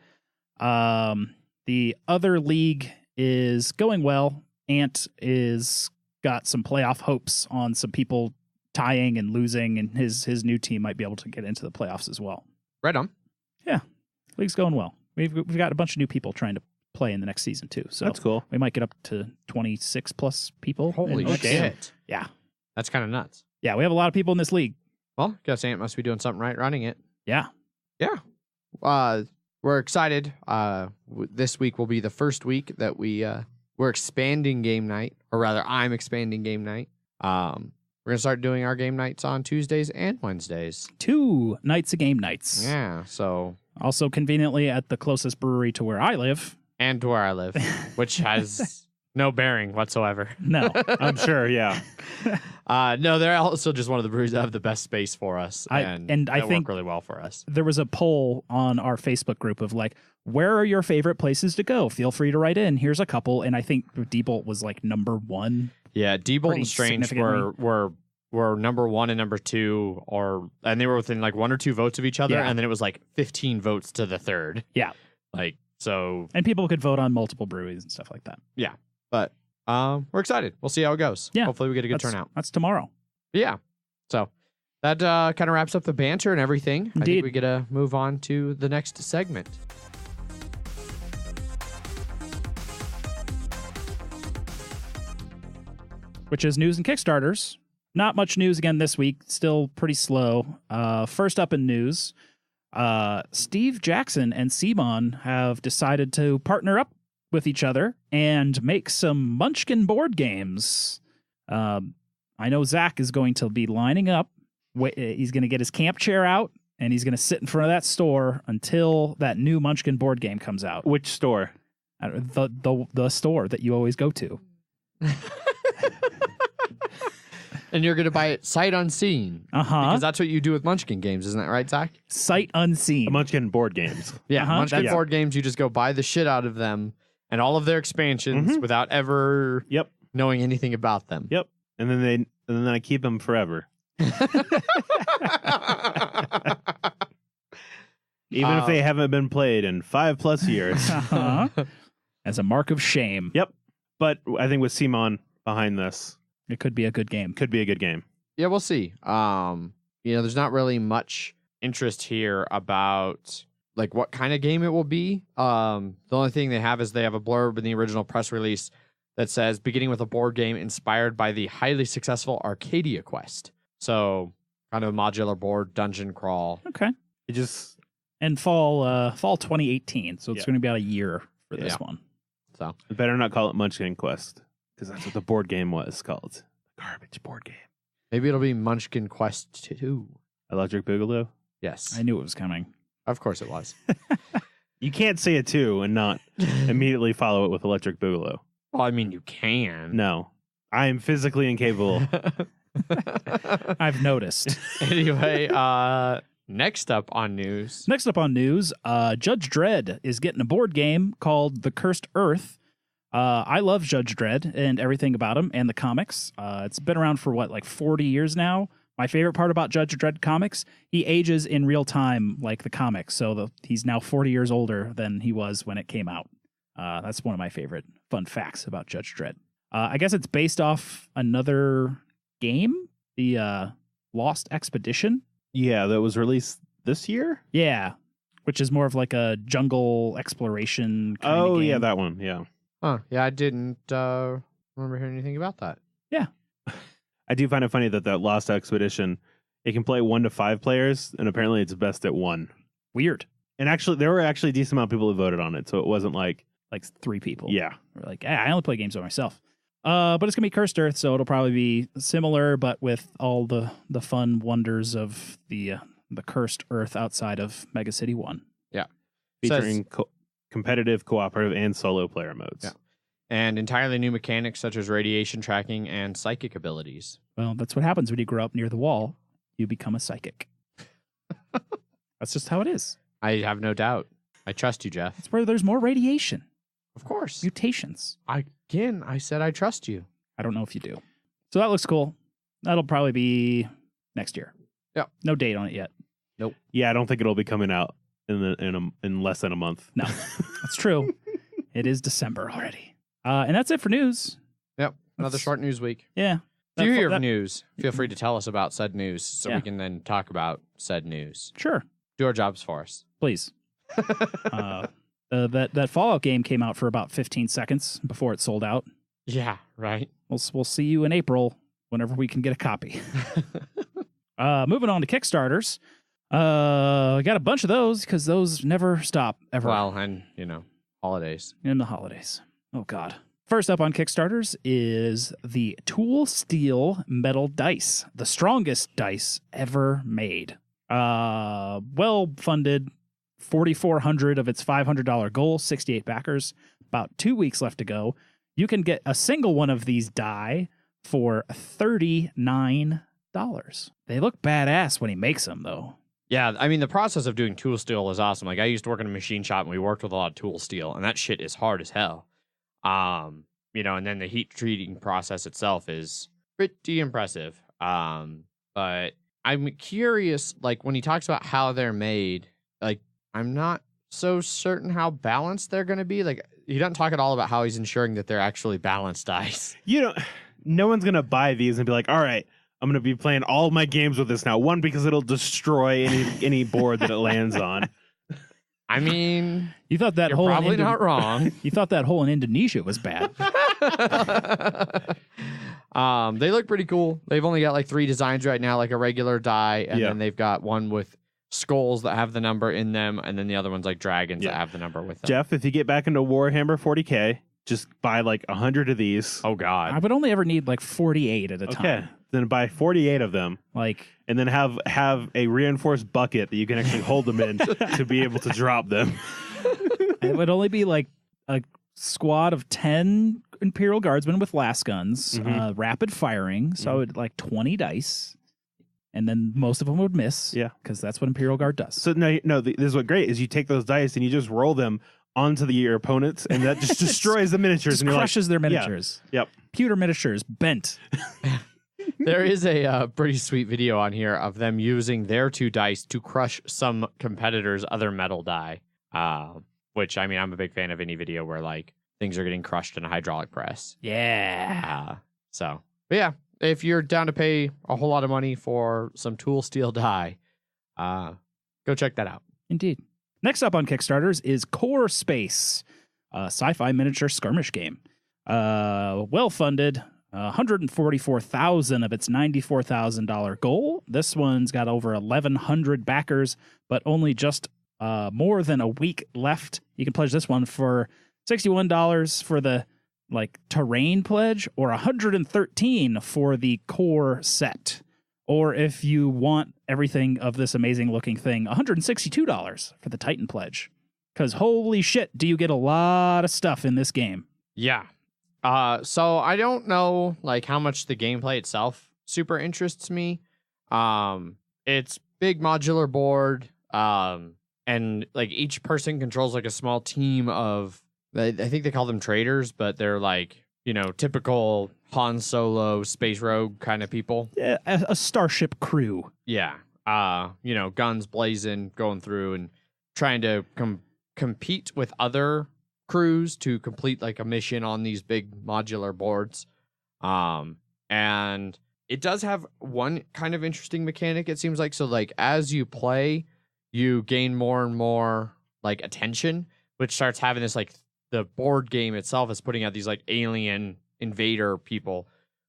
The other league is going well. Ant is got some playoff hopes on some people tying and losing, and his new team might be able to get into the playoffs as well. Right on. Yeah, league's going well. We've got a bunch of new people trying to play in the next season too. So that's cool. We might get up to 26 plus people. Holy shit! Yeah, that's kind of nuts. Yeah, we have a lot of people in this league. Well, guess Ant must be doing something right running it. Yeah. We're excited. This week will be the first week that we're expanding game night, or rather, I'm expanding game night. We're gonna start doing our game nights on Tuesdays and Wednesdays. 2 nights of game nights. Yeah. So also conveniently at the closest brewery to where I live. And to where I live, which has no bearing whatsoever. No, I'm sure. Yeah. No, they're also just one of the breweries that have the best space for us, and I think work really well for us. There was a poll on our Facebook group of like, where are your favorite places to go? Feel free to write in. Here's a couple, and I think Diebolt was like number 1. Yeah, Diebolt and Strange were number 1 and number 2, and they were within like 1 or 2 votes of each other, and then it was like 15 votes to the third. Yeah, like so, and people could vote on multiple breweries and stuff like that. Yeah, but we're excited. We'll see how it goes. Yeah, hopefully we get a good turnout. That's tomorrow. Yeah, so that kind of wraps up the banter and everything. Indeed. I think we get to move on to the next segment. Which is news and Kickstarters. Not much news again this week. Still pretty slow. First up in news, Steve Jackson and CMON have decided to partner up with each other and make some Munchkin board games. I know Zach is going to be lining up. He's going to get his camp chair out and he's going to sit in front of that store until that new Munchkin board game comes out. Which store? The store that you always go to. And you're going to buy it sight unseen. Because that's what you do with Munchkin games, isn't that right, Zach? Sight unseen. Munchkin Board Games. Yeah, Munchkin board games, you just go buy the shit out of them and all of their expansions without ever knowing anything about them. Yep. And then I keep them forever. Even if they haven't been played in 5+ years. As a mark of shame. Yep. But I think with CMON behind this, it could be a good game. Could be a good game. Yeah, we'll see. There's not really much interest here about like what kind of game it will be. The only thing they have is they have a blurb in the original press release that says beginning with a board game inspired by the highly successful Arcadia Quest. So kind of a modular board dungeon crawl. Okay. It just and fall 2018. So it's going to be about a year for this one. So you better not call it Munchkin Quest, because that's what the board game was called. Garbage board game. Maybe it'll be Munchkin Quest 2. Electric Boogaloo? Yes. I knew it was coming. Of course it was. You can't say a 2 and not immediately follow it with Electric Boogaloo. Well, I mean, you can. No. I am physically incapable. I've noticed. Anyway, next up on news. Judge Dredd is getting a board game called The Cursed Earth. I love Judge Dredd and everything about him and the comics. It's been around for 40 years now. My favorite part about Judge Dredd comics, he ages in real time like the comics. So he's now 40 years older than he was when it came out. That's one of my favorite fun facts about Judge Dredd. I guess it's based off another game, the Lost Expedition. Yeah, that was released this year? Yeah, which is more of like a jungle exploration kind of game. Yeah, that one, yeah. Huh, yeah, I didn't remember hearing anything about that. Yeah. I do find it funny that Lost Expedition, it can play 1 to 5 players, and apparently it's best at 1. Weird. And actually, there were a decent amount of people who voted on it, so it wasn't like 3 people. Yeah. We're like, I only play games by myself. But it's going to be Cursed Earth, so it'll probably be similar, but with all the fun wonders of the Cursed Earth outside of Mega City 1. Yeah. Featuring competitive, cooperative, and solo player modes. Yeah. And entirely new mechanics such as radiation tracking and psychic abilities. Well, that's what happens when you grow up near the wall. You become a psychic. That's just how it is. I have no doubt. I trust you, Jeff. It's where there's more radiation. Of course. Mutations. I said I trust you. I don't know if you do. So that looks cool. That'll probably be next year. Yeah. No date on it yet. Nope. Yeah, I don't think it'll be coming out in less than a month. No, that's true. It is December already. And that's it for news. Yep. Another short news week. Yeah. If you hear of news, feel free to tell us about said news so we can then talk about said news. Sure. Do our jobs for us. Please. That Fallout game came out for about 15 seconds before it sold out. Yeah, right. We'll see you in April whenever we can get a copy. Moving on to Kickstarters. We got a bunch of those because those never stop ever. Well, and, holidays. In the holidays. Oh, God. First up on Kickstarters is the Tool Steel Metal Dice, the strongest dice ever made. Well-funded, 4,400 of its $500 goal, 68 backers, about 2 weeks left to go. You can get a single one of these die for $39. They look badass when he makes them, though. Yeah, I mean, the process of doing tool steel is awesome. Like, I used to work in a machine shop, and we worked with a lot of tool steel, and that shit is hard as hell. And then the heat treating process itself is pretty impressive. But I'm curious, like, when he talks about how they're made, like, I'm not so certain how balanced they're going to be. Like, he doesn't talk at all about how he's ensuring that they're actually balanced dice. No one's going to buy these and be like, all right, I'm going to be playing all my games with this now. One, because it'll destroy any board that it lands on. I mean, you thought that you're hole probably not wrong. You thought that hole in Indonesia was bad. They look pretty cool. They've only got like 3 designs right now, like a regular die, and then they've got one with skulls that have the number in them, and then the other one's like dragons that have the number with them. Jeff, if you get back into Warhammer 40K, just buy like 100 of these. Oh God, I would only ever need like 48 at a time. Okay, then buy 48 of them, Like, and then have a reinforced bucket that you can actually hold them in to be able to drop them. it would only be like a squad of 10 Imperial Guardsmen with las guns, rapid firing. So it like 20 dice. And then most of them would miss. Yeah. Because that's what Imperial Guard does. So no, this is what great is. You take those dice and you just roll them onto your opponents, and that just destroys the miniatures. Just and you're crushes their miniatures. Yep. Pewter miniatures bent. There is a pretty sweet video on here of them using their 2 dice to crush some competitors' other metal die. Which, I mean, I'm a big fan of any video where like things are getting crushed in a hydraulic press. Yeah. But yeah, if you're down to pay a whole lot of money for some tool steel die, go check that out. Indeed. Next up on Kickstarters is Core Space, a sci-fi miniature skirmish game. Well-funded, 144,000 of its $94,000 goal. This one's got over 1,100 backers, but only just more than a week left. You can pledge this one for $61 for the terrain pledge, or $113 for the core set. Or if you want everything of this amazing looking thing, $162 for the Titan pledge. Because holy shit, do you get a lot of stuff in this game. Yeah. So I don't know how much the gameplay itself super interests me. It's big modular board. And each person controls a small team of, I think they call them traders, but they're typical Han Solo space rogue kind of people. Yeah, a starship crew. Yeah. Guns blazing, going through and trying to compete with other crews to complete a mission on these big modular boards. And it does have one kind of interesting mechanic, it seems like. So as you play, you gain more and more attention, which starts having this the board game itself is putting out these alien invader people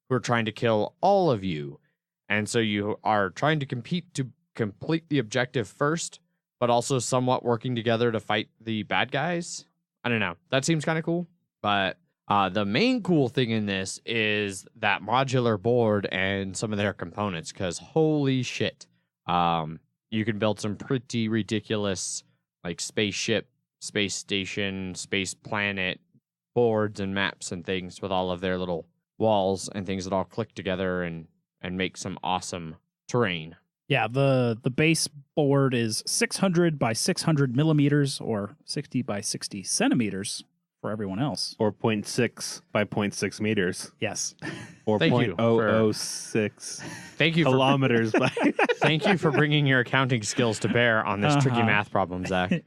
who are trying to kill all of you. And so you are trying to compete to complete the objective first, but also somewhat working together to fight the bad guys. I don't know. That seems kind of cool. But the main cool thing in this is that modular board and some of their components, because holy shit. You can build some pretty ridiculous spaceship, space station, space planet boards and maps and things with all of their little walls and things that all click together and make some awesome terrain. Yeah, the base board is 600 by 600 millimeters, or 60 by 60 centimeters for everyone else. Or 0.6 by 0.6 meters. Yes. Or Thank you 0.006 Thank you kilometers by. Thank you for bringing your accounting skills to bear on this tricky math problem, Zach. It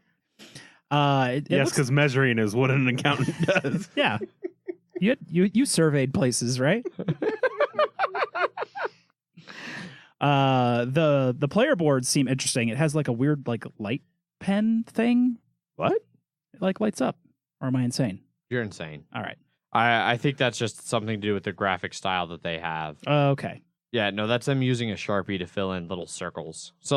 Yes, because measuring is what an accountant does. Yeah. You surveyed places, right? The player boards seem interesting. It has a weird light pen thing. What? It lights up. Or am I insane? You're insane. All right. I think that's just something to do with the graphic style that they have. Okay. Yeah, no, that's them using a Sharpie to fill in little circles. So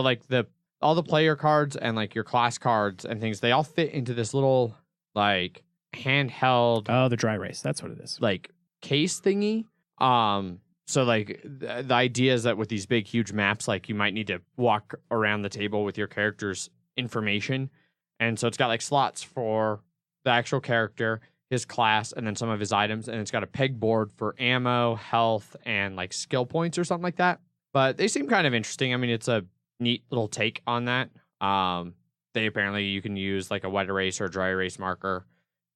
all the player cards and your class cards and things, they all fit into this little handheld Oh, the dry erase. That's what it is. case thingy. So the idea is that with these big huge maps, you might need to walk around the table with your character's information. And so it's got slots for the actual character, his class, and then some of his items, and it's got a pegboard for ammo, health, and skill points or something like that. But they seem kind of interesting. I mean, it's a neat little take on that. They apparently you can use a wet erase or a dry erase marker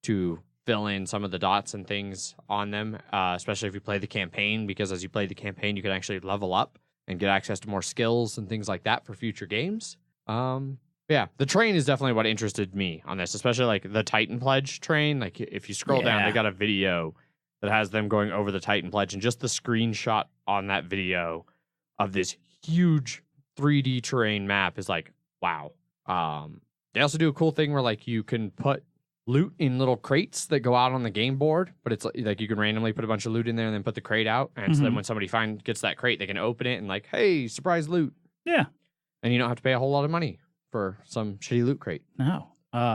to fill in some of the dots and things on them, especially if you play the campaign, because as you play the campaign, you can actually level up and get access to more skills and things like that for future games. Yeah, the train is definitely what interested me on this, especially the Titan Pledge train. If you scroll down, they got a video that has them going over the Titan Pledge, and just the screenshot on that video of this huge 3D terrain map is wow. They also do a cool thing where you can put loot in little crates that go out on the game board, but it's you can randomly put a bunch of loot in there and then put the crate out, and so then when somebody gets that crate, they can open it and hey, surprise loot. Yeah. And you don't have to pay a whole lot of money for some shitty loot crate. No.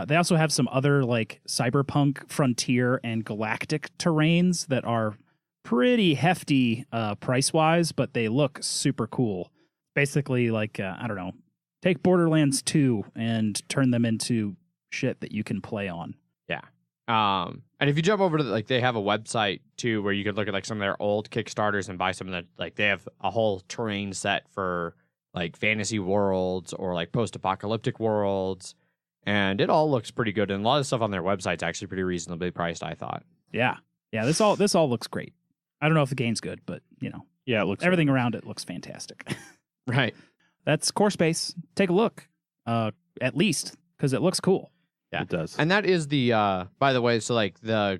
They also have some other cyberpunk, frontier, and galactic terrains that are pretty hefty price-wise, but they look super cool. Basically, like, I don't know, take Borderlands 2 and turn them into shit that you can play on. Yeah. And if you jump over to they have a website too where you could look at like some of their old Kickstarters and buy some of that. Like they have a whole terrain set for like fantasy worlds or like post-apocalyptic worlds, and it all looks pretty good. And a lot of stuff on their website's actually pretty reasonably priced, I thought. Yeah. This all looks great. I don't know if the game's good, but Yeah, it looks everything around it looks fantastic. Right. That's Core Space. Take a look, at least, because it looks cool. Yeah, it does. And that is the by the way, so like the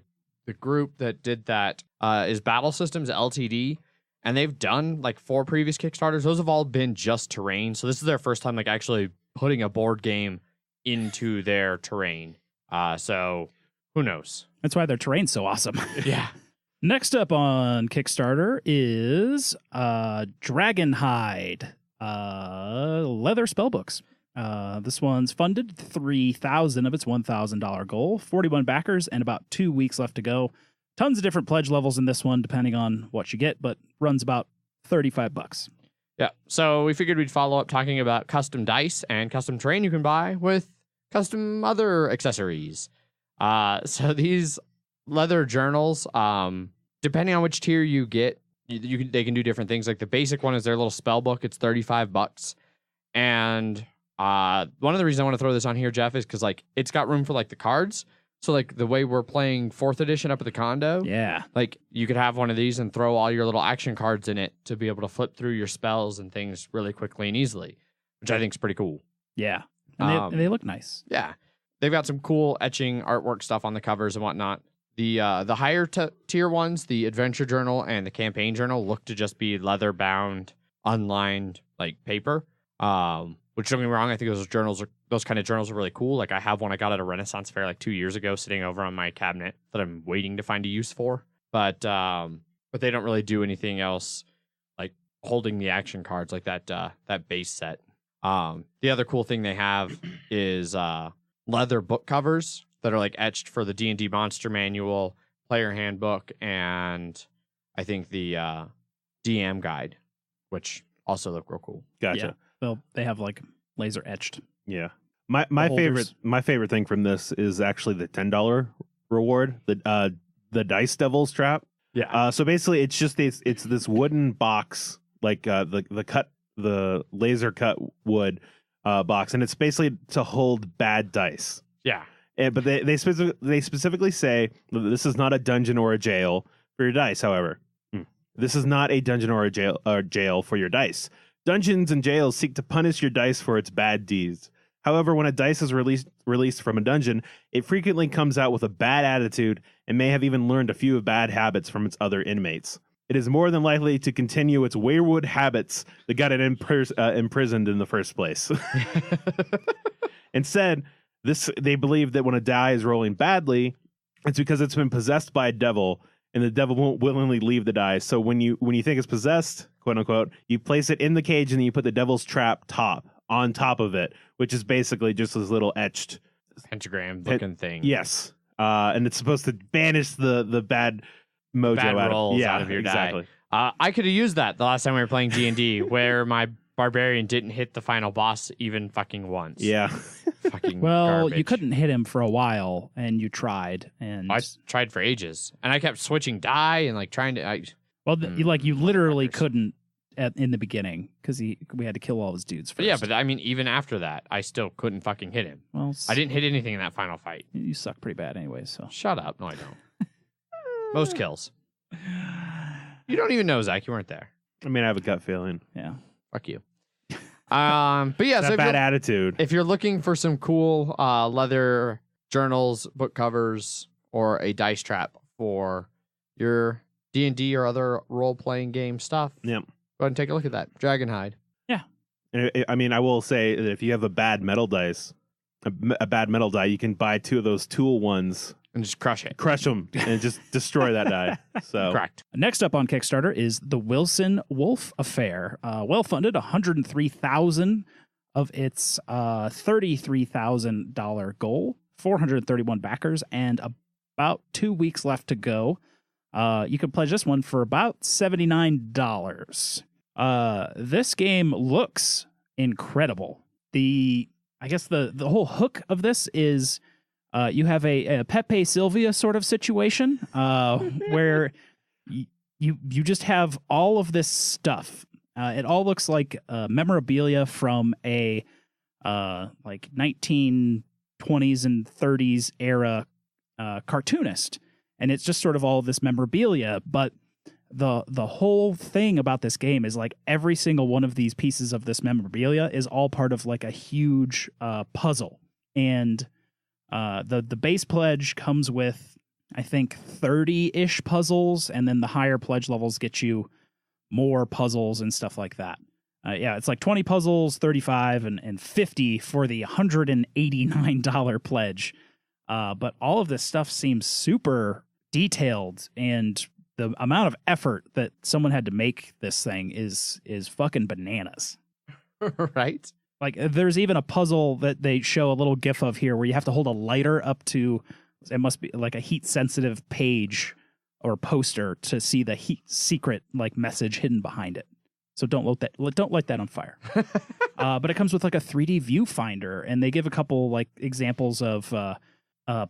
group that did that is Battle Systems Ltd, and they've done like 4 previous Kickstarters. Those have all been just terrain. So this is their first time like actually putting a board game into their terrain. So who knows? That's why their terrain's so awesome. Yeah. Next up on Kickstarter is Dragonhyde, leather spellbooks. This one's funded 3,000 of its $1,000 goal, 41 backers, and about 2 weeks left to go. Tons of different pledge levels in this one, depending on what you get, but runs about $35. Yeah. So we figured we'd follow up talking about custom dice and custom terrain you can buy with custom other accessories. So these leather journals, depending on which tier you get, they can do different things. Like the basic one is their little spell book. It's $35. And one of the reasons I want to throw this on here, Jeff, is because like it's got room for like the cards. So like the way we're playing 4th edition up at the condo, Yeah. like you could have one of these and throw all your little action cards in it to be able to flip through your spells and things really quickly and easily, which I think is pretty cool. Yeah. And they look nice. Yeah. They've got some cool etching artwork stuff on the covers and whatnot. The higher tier ones, the adventure journal and the campaign journal, look to just be leather bound, unlined like paper. Which, don't get me wrong, I think those kind of journals are really cool. Like I have one I got at a Renaissance fair like 2 years ago, sitting over on my cabinet that I'm waiting to find a use for. But they don't really do anything else like holding the action cards like that base set. The other cool thing they have is leather book covers that are like etched for the D&D Monster Manual, Player Handbook, and I think the DM Guide, which also look real cool. Gotcha. Well, they have like laser etched. Yeah. My favorite thing from this is actually the $10 reward, the Dice Devil's Trap. Yeah. So basically, it's just it's this wooden box, like the laser cut wood box, and it's basically to hold bad dice. Yeah. But they specifically say that this is not a dungeon or a jail for your dice. However, this is not a dungeon or a jail for your dice. Dungeons and jails seek to punish your dice for its bad deeds. However, when a dice is released from a dungeon, it frequently comes out with a bad attitude and may have even learned a few bad habits from its other inmates. It is more than likely to continue its wayward habits that got it imprisoned in the first place. Instead, they believe that when a die is rolling badly, it's because it's been possessed by a devil, and the devil won't willingly leave the die. So when you think it's possessed, quote unquote, you place it in the cage and then you put the devil's trap on top of it, which is basically just this little etched pentagram looking thing. Yes. And it's supposed to banish the bad mojo rolls out of your exactly. die. I could have used that the last time we were playing D&D where my barbarian didn't hit the final boss even fucking once. Yeah. Fucking Well, garbage. you couldn't hit him for a while, and you tried, and I tried for ages, and I kept switching die and like trying to. you literally motherfuckers. couldn't in the beginning because we had to kill all his dudes first. But yeah, but I mean, even after that, I still couldn't fucking hit him. Well, I didn't hit anything in that final fight. You suck pretty bad anyway. So Shut up. No, I don't. Most kills. You don't even know, Zach. You weren't there. I mean, I have a gut feeling. yeah. Fuck you. But yeah, That so bad attitude. if you're looking for some cool leather journals, book covers, or a dice trap for your D&D or other role-playing game stuff, Yep. go ahead and take a look at that. Dragonhyde. And I mean, I will say that if you have a bad metal dice, a bad metal die, you can buy 2 of those tool ones, And just crush it. crush them, and just destroy that die. So Correct. Next up on Kickstarter is the Wilson Wolfe Affair. Well-funded, $103,000 of its $33,000 goal, 431 backers, and about 2 weeks left to go. You can pledge this one for about $79. This game looks incredible. I guess the whole hook of this is you have a Pepe Sylvia sort of situation where you just have all of this stuff. It all looks like memorabilia from a like 1920s and 30s era cartoonist, and it's just sort of all this memorabilia. But the whole thing about this game is like every single one of these pieces of this memorabilia is all part of like a huge puzzle, and the base pledge comes with I think 30-ish puzzles, and then the higher pledge levels get you more puzzles and stuff like that. Yeah, it's like 20 puzzles, 35, and 50 for the $189 pledge. But all of this stuff seems super detailed, and the amount of effort that someone had to make this thing is fucking bananas. Right? Like, there's even a puzzle that they show a little gif of here where you have to hold a lighter up to, it must be like a heat-sensitive page or poster to see the heat secret like message hidden behind it. So don't light that on fire. But it comes with like a 3D viewfinder, and they give a couple like examples of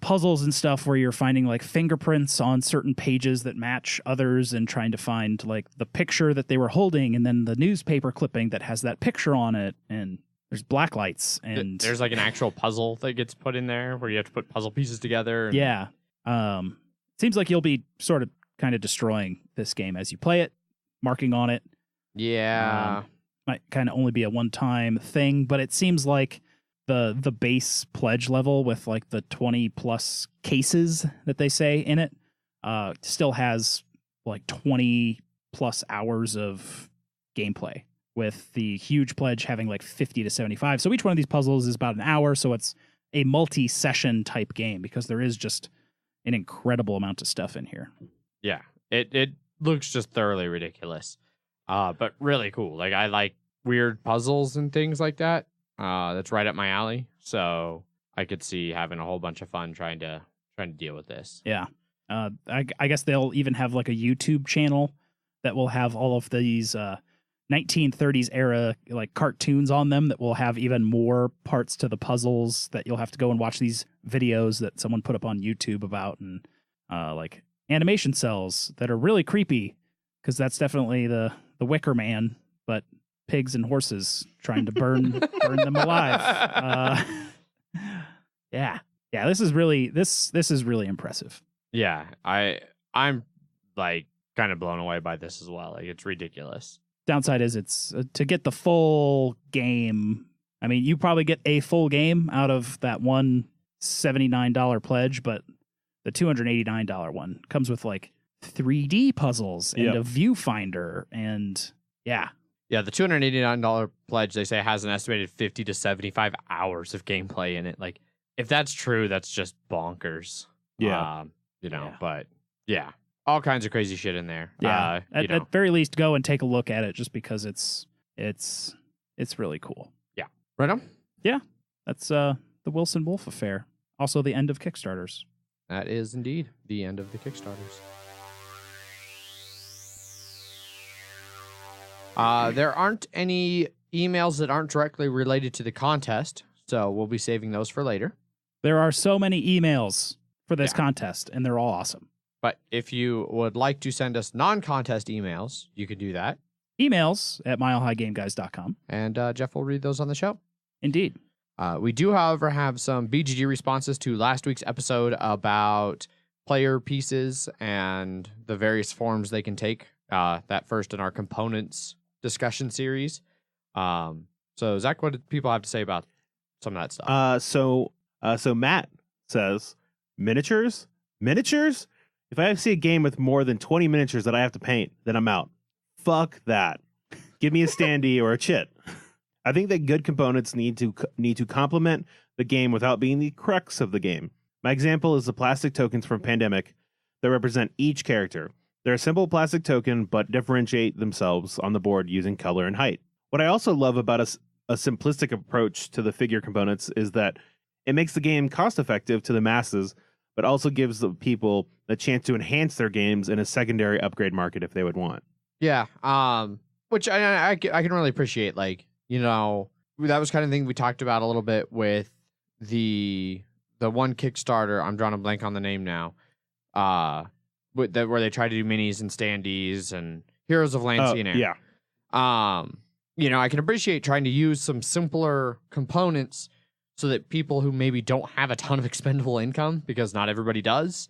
puzzles and stuff where you're finding like fingerprints on certain pages that match others, and trying to find like the picture that they were holding, and then the newspaper clipping that has that picture on it, and there's black lights, and there's like an actual puzzle that gets put in there where you have to put puzzle pieces together. And... Yeah. Seems like you'll be sort of kind of destroying this game as you play it, marking on it. Yeah. Might kind of only be a one-time thing, but it seems like the base pledge level with like the 20 plus cases that they say in it still has like 20 plus hours of gameplay, with the huge pledge having like 50 to 75. So each one of these puzzles is about an hour, so it's a multi-session type game because there is just an incredible amount of stuff in here. Yeah, it looks just thoroughly ridiculous, but really cool. Like, I like weird puzzles and things like that. That's right up my alley. So I could see having a whole bunch of fun trying to deal with this. Yeah, I guess they'll even have like a YouTube channel that will have all of these 1930s era like cartoons on them that will have even more parts to the puzzles that you'll have to go and watch these videos that someone put up on YouTube about, and like animation cells that are really creepy, because that's definitely the Wicker Man, but pigs and horses trying to burn them alive. Yeah, this is really impressive. Yeah, I'm like kind of blown away by this as well. Like, it's ridiculous. Downside is it's to get the full game. I mean, you probably get a full game out of that one $79 pledge, but the $289 one comes with like 3D puzzles and a viewfinder, and yeah, the $289 pledge, they say, has an estimated 50 to 75 hours of gameplay in it. Like, if that's true, that's just bonkers. Yeah, but yeah. All kinds of crazy shit in there. Yeah, at very least, go and take a look at it, just because it's really cool. Yeah, right on. Yeah, that's the Wilson Wolfe Affair. Also, the end of Kickstarters. That is indeed the end of the Kickstarters. There aren't any emails that aren't directly related to the contest, so we'll be saving those for later. There are so many emails for this contest, and they're all awesome. But if you would like to send us non-contest emails, you can do that. Emails at milehighgameguys.com. And Jeff will read those on the show. Indeed. We do, however, have some BGG responses to last week's episode about player pieces and the various forms they can take. That first in our components discussion series. So, Zach, what did people have to say about some of that stuff? So Matt says, miniatures? If I see a game with more than 20 miniatures that I have to paint, then I'm out. Fuck that. Give me a standee or a chit. I think that good components need to complement the game without being the crux of the game. My example is the plastic tokens from Pandemic that represent each character. They're a simple plastic token, but differentiate themselves on the board using color and height. What I also love about a simplistic approach to the figure components is that it makes the game cost-effective to the masses, but also gives the people the chance to enhance their games in a secondary upgrade market if they would want. Yeah. Which I can really appreciate. Like, you know, that was kind of thing we talked about a little bit with the one Kickstarter. I'm drawing a blank on the name now. Where they try to do minis and standees and Heroes of Lancian. Yeah. You know, I can appreciate trying to use some simpler components so that people who maybe don't have a ton of expendable income, because not everybody does,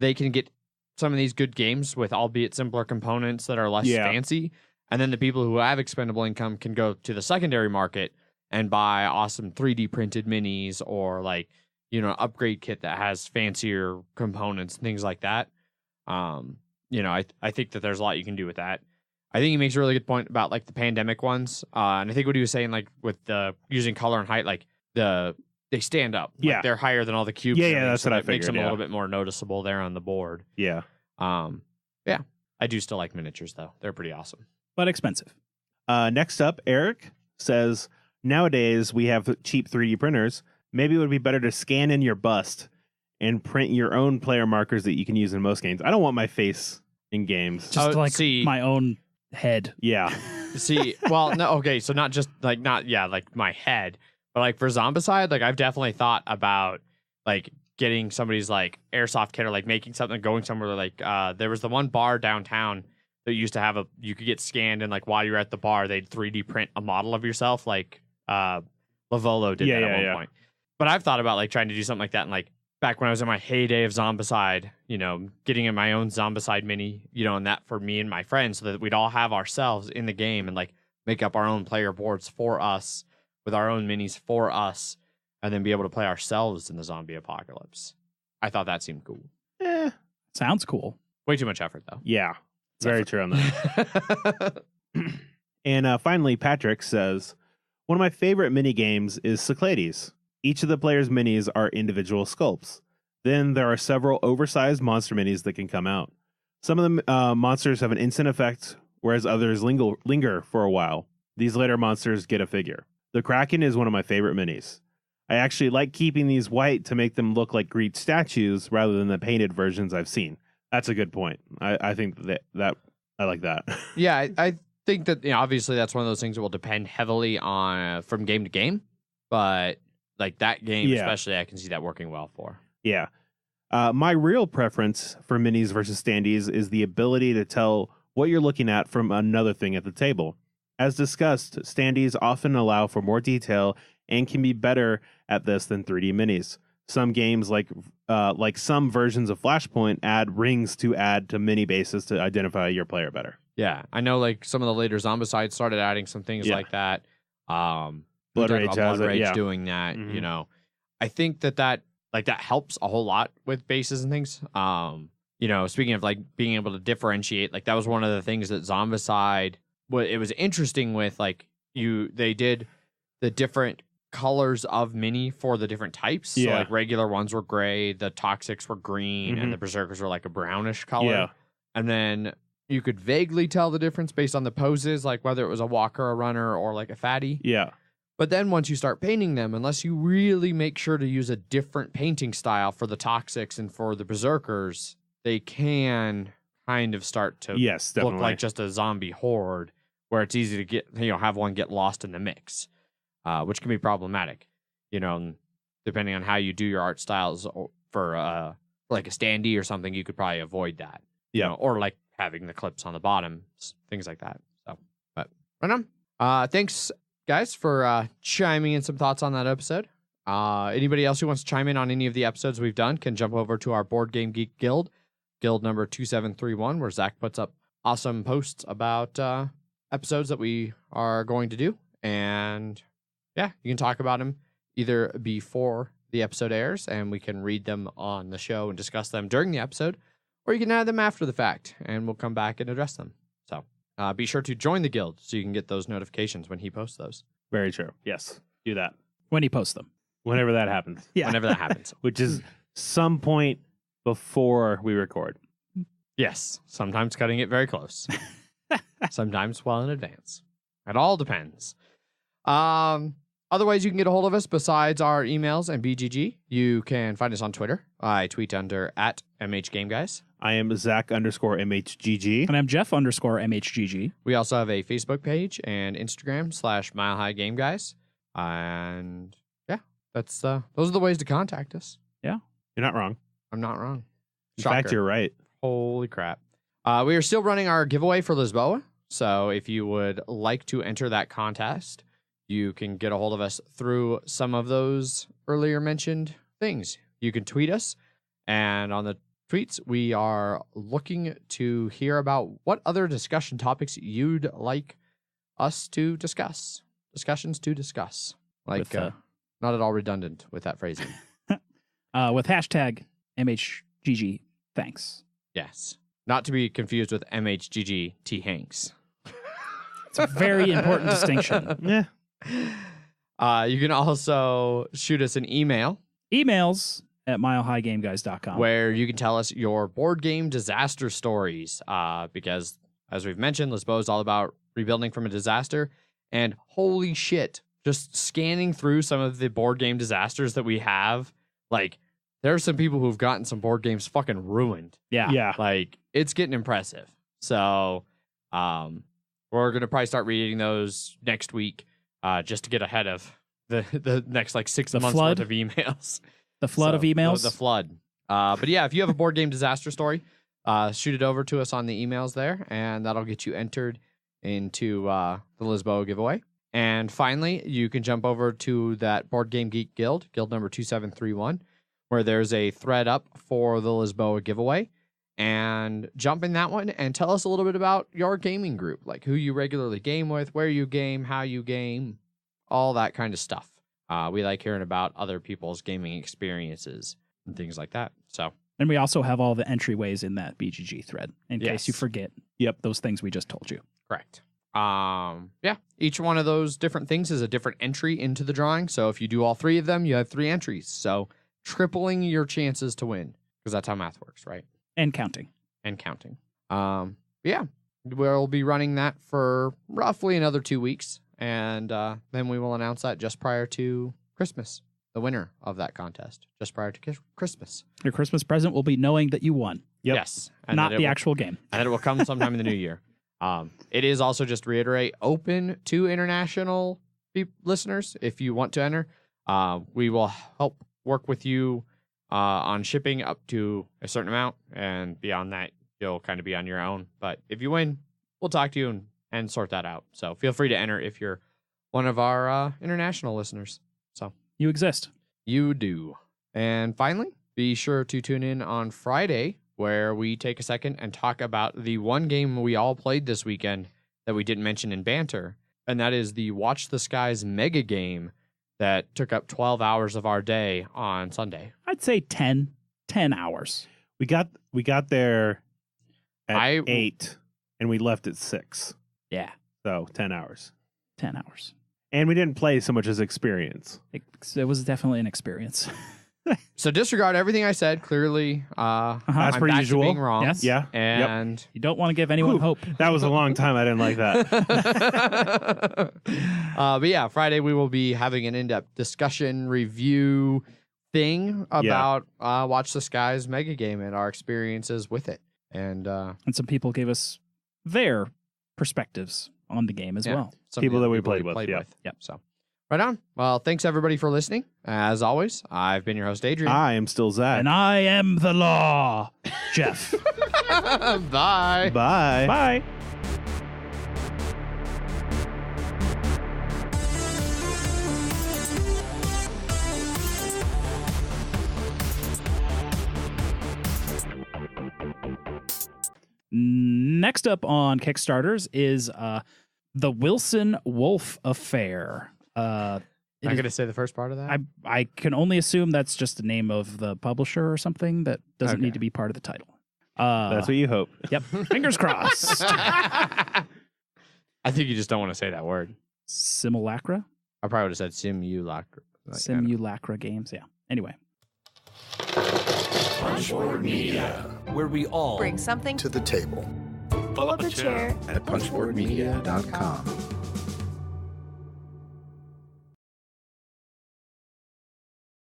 they can get some of these good games with albeit simpler components that are less fancy. And then the people who have expendable income can go to the secondary market and buy awesome 3D printed minis or like, you know, upgrade kit that has fancier components and things like that. You know, I think that there's a lot you can do with that. I think he makes a really good point about like the pandemic ones. And I think what he was saying, like with the using color and height, like they stand up. Like they're higher than all the cubes. Yeah, that's so what I that makes figured, them a little bit more noticeable there on the board. Yeah. Yeah. I do still like miniatures though. They're pretty awesome. But expensive. Next up, Eric says, nowadays we have cheap 3D printers. Maybe it would be better to scan in your bust and print your own player markers that you can use in most games. I don't want my face in games. Just like my own head. Yeah. See, well, no, okay, so not just like like my head, but like for Zombicide, like I've definitely thought about like getting somebody's like airsoft kit or like making something, going somewhere like there was the one bar downtown that used to have you could get scanned and like while you're at the bar they'd 3D print a model of yourself, like Lavolo did that at one point. But I've thought about like trying to do something like that and like back when I was in my heyday of Zombicide, you know, getting in my own Zombicide mini, you know, and that for me and my friends so that we'd all have ourselves in the game and like make up our own player boards for us with our own minis for us and then be able to play ourselves in the zombie apocalypse. I thought that seemed cool. Sounds cool. Way too much effort though. Yeah. Very true on that. And finally, Patrick says, one of my favorite mini games is Cyclades. Each of the players' minis are individual sculpts. Then there are several oversized monster minis that can come out. Some of the monsters have an instant effect, whereas others linger for a while. These later monsters get a figure. The Kraken is one of my favorite minis. I actually like keeping these white to make them look like Greek statues rather than the painted versions I've seen. That's a good point. I think that I like that. Yeah, I think that, you know, obviously that's one of those things that will depend heavily on from game to game, but like that game especially, I can see that working well for. Yeah. My real preference for minis versus standees is the ability to tell what you're looking at from another thing at the table. As discussed, standees often allow for more detail and can be better at this than 3D minis. Some games, like some versions of Flashpoint, add rings to add to mini bases to identify your player better. Yeah, I know like some of the later Zombicide started adding some things like that. Blood Rage has it, doing that, you know. I think that helps a whole lot with bases and things. You know, speaking of like being able to differentiate, like that was one of the things that Zombicide, it was interesting with like they did the different colors of mini for the different types. So like regular ones were gray, the toxics were green, and the berserkers were like a brownish color. Yeah. And then you could vaguely tell the difference based on the poses, like whether it was a walker, a runner, or like a fatty. Yeah. But then once you start painting them, unless you really make sure to use a different painting style for the toxics and for the berserkers, they can kind of start to look like just a zombie horde where it's easy to get, you know, have one get lost in the mix, which can be problematic, you know, depending on how you do your art styles for like a standee or something, you could probably avoid that, you know, or like having the clips on the bottom, things like that. So, but right on. Thanks, guys, for chiming in some thoughts on that episode. Anybody else who wants to chime in on any of the episodes we've done can jump over to our Board Game Geek Guild number 2731, where Zach puts up awesome posts about episodes that we are going to do. And yeah, you can talk about them either before the episode airs and we can read them on the show and discuss them during the episode, or you can add them after the fact and we'll come back and address them. So be sure to join the guild so you can get those notifications when he posts those. Very true. Yes. Do that. When he posts them. Whenever that happens. Yeah. Whenever that happens. Which is some point before we record. Yes. Sometimes cutting it very close. Sometimes well in advance. It all depends. Otherwise, you can get a hold of us besides our emails and BGG. You can find us on Twitter. I tweet under @MHGameGuys. I am Zach_MHGG. And I'm Jeff_MHGG. We also have a Facebook page and Instagram /Mile High Game Guys. And yeah, that's those are the ways to contact us. You're not wrong. I'm not wrong. In fact, you're right. Holy crap. We are still running our giveaway for Lisboa. So if you would like to enter that contest, you can get a hold of us through some of those earlier mentioned things. You can tweet us, and on the tweets, we are looking to hear about what other discussion topics you'd like us to discuss. Discussions to discuss. Like, With, not at all redundant with that phrasing. With hashtag MHGG, thanks. Yes. Not to be confused with MHGG T. Hanks. It's a very important distinction. Yeah. You can also shoot us an email Emails at milehighgameguys.com. where you can tell us your board game disaster stories. Because, as we've mentioned, Lisboa is all about rebuilding from a disaster. And holy shit, just scanning through some of the board game disasters that we have, like, there are some people who've gotten some board games fucking ruined. Yeah. Yeah. Like, it's getting impressive. So, we're going to probably start reading those next week, just to get ahead of the next, like, 6 months flood? worth of emails. The flood of emails. The flood. But yeah, if you have a board game disaster story, shoot it over to us on the emails there, and that'll get you entered into the Lisboa giveaway. And finally, you can jump over to that Board Game Geek guild number 2731, where there's a thread up for the Lisboa giveaway. And jump in that one and tell us a little bit about your gaming group, like who you regularly game with, where you game, how you game, all that kind of stuff. We like hearing about other people's gaming experiences and things like that. So, And we also have all the entryways in that BGG thread in case you forget. Yep. Those things we just told you. correct. Yeah, each one of those different things is a different entry into the drawing. So if you do all 3 of them, you have 3 entries. So tripling your chances to win, because that's how math works, right? And counting. And counting. Yeah, we'll be running that for roughly another 2 weeks. And then we will announce that just prior to Christmas, the winner of that contest, just prior to Christmas. Your Christmas present will be knowing that you won. Yep. Yes. And Not that it the will- actual game. And it will come sometime in the new year. It is also, just to reiterate, open to international listeners. If you want to enter, we will help work with you on shipping up to a certain amount. And beyond that, you'll kind of be on your own. But if you win, we'll talk to you and sort that out. So feel free to enter if you're one of our international listeners. So You exist. you do. And finally, be sure to tune in on Friday, where we take a second and talk about the one game we all played this weekend that we didn't mention in Banter. And that is the Watch the Skies mega game that took up 12 hours of our day on Sunday. I'd say 10 hours. We got there at I- 8 and we left at 6. Yeah. So 10 hours. 10 hours. And we didn't play so much as experience. It was definitely an experience. So disregard everything I said. Clearly, As I'm per back to usual. being wrong. Yes. Yeah. And You don't want to give anyone Whew. hope. That was a long time. I didn't like that. But yeah, Friday we will be having an in-depth discussion review thing about Watch the Skies mega game and our experiences with it. And And some people gave us their perspectives on the game as well. some People of the that we people played with, yeah. Yep. So right on. Well, thanks everybody for listening. As always, I've been your host, Adrian. I am still Zach. And I am the law, Jeff. Bye. Bye. Bye. Next up on Kickstarters is the Wilson Wolfe Affair. Not going to say the first part of that? I can only assume that's just the name of the publisher or something that doesn't Okay. need to be part of the title. That's what you hope. Yep. Fingers crossed. I think you just don't want to say that word. Simulacra? I probably would have said simulacra. Simulacra games. Yeah. Anyway. Punchboard Media, where we all Bring something to the table. pull up a chair At punchboardmedia.com.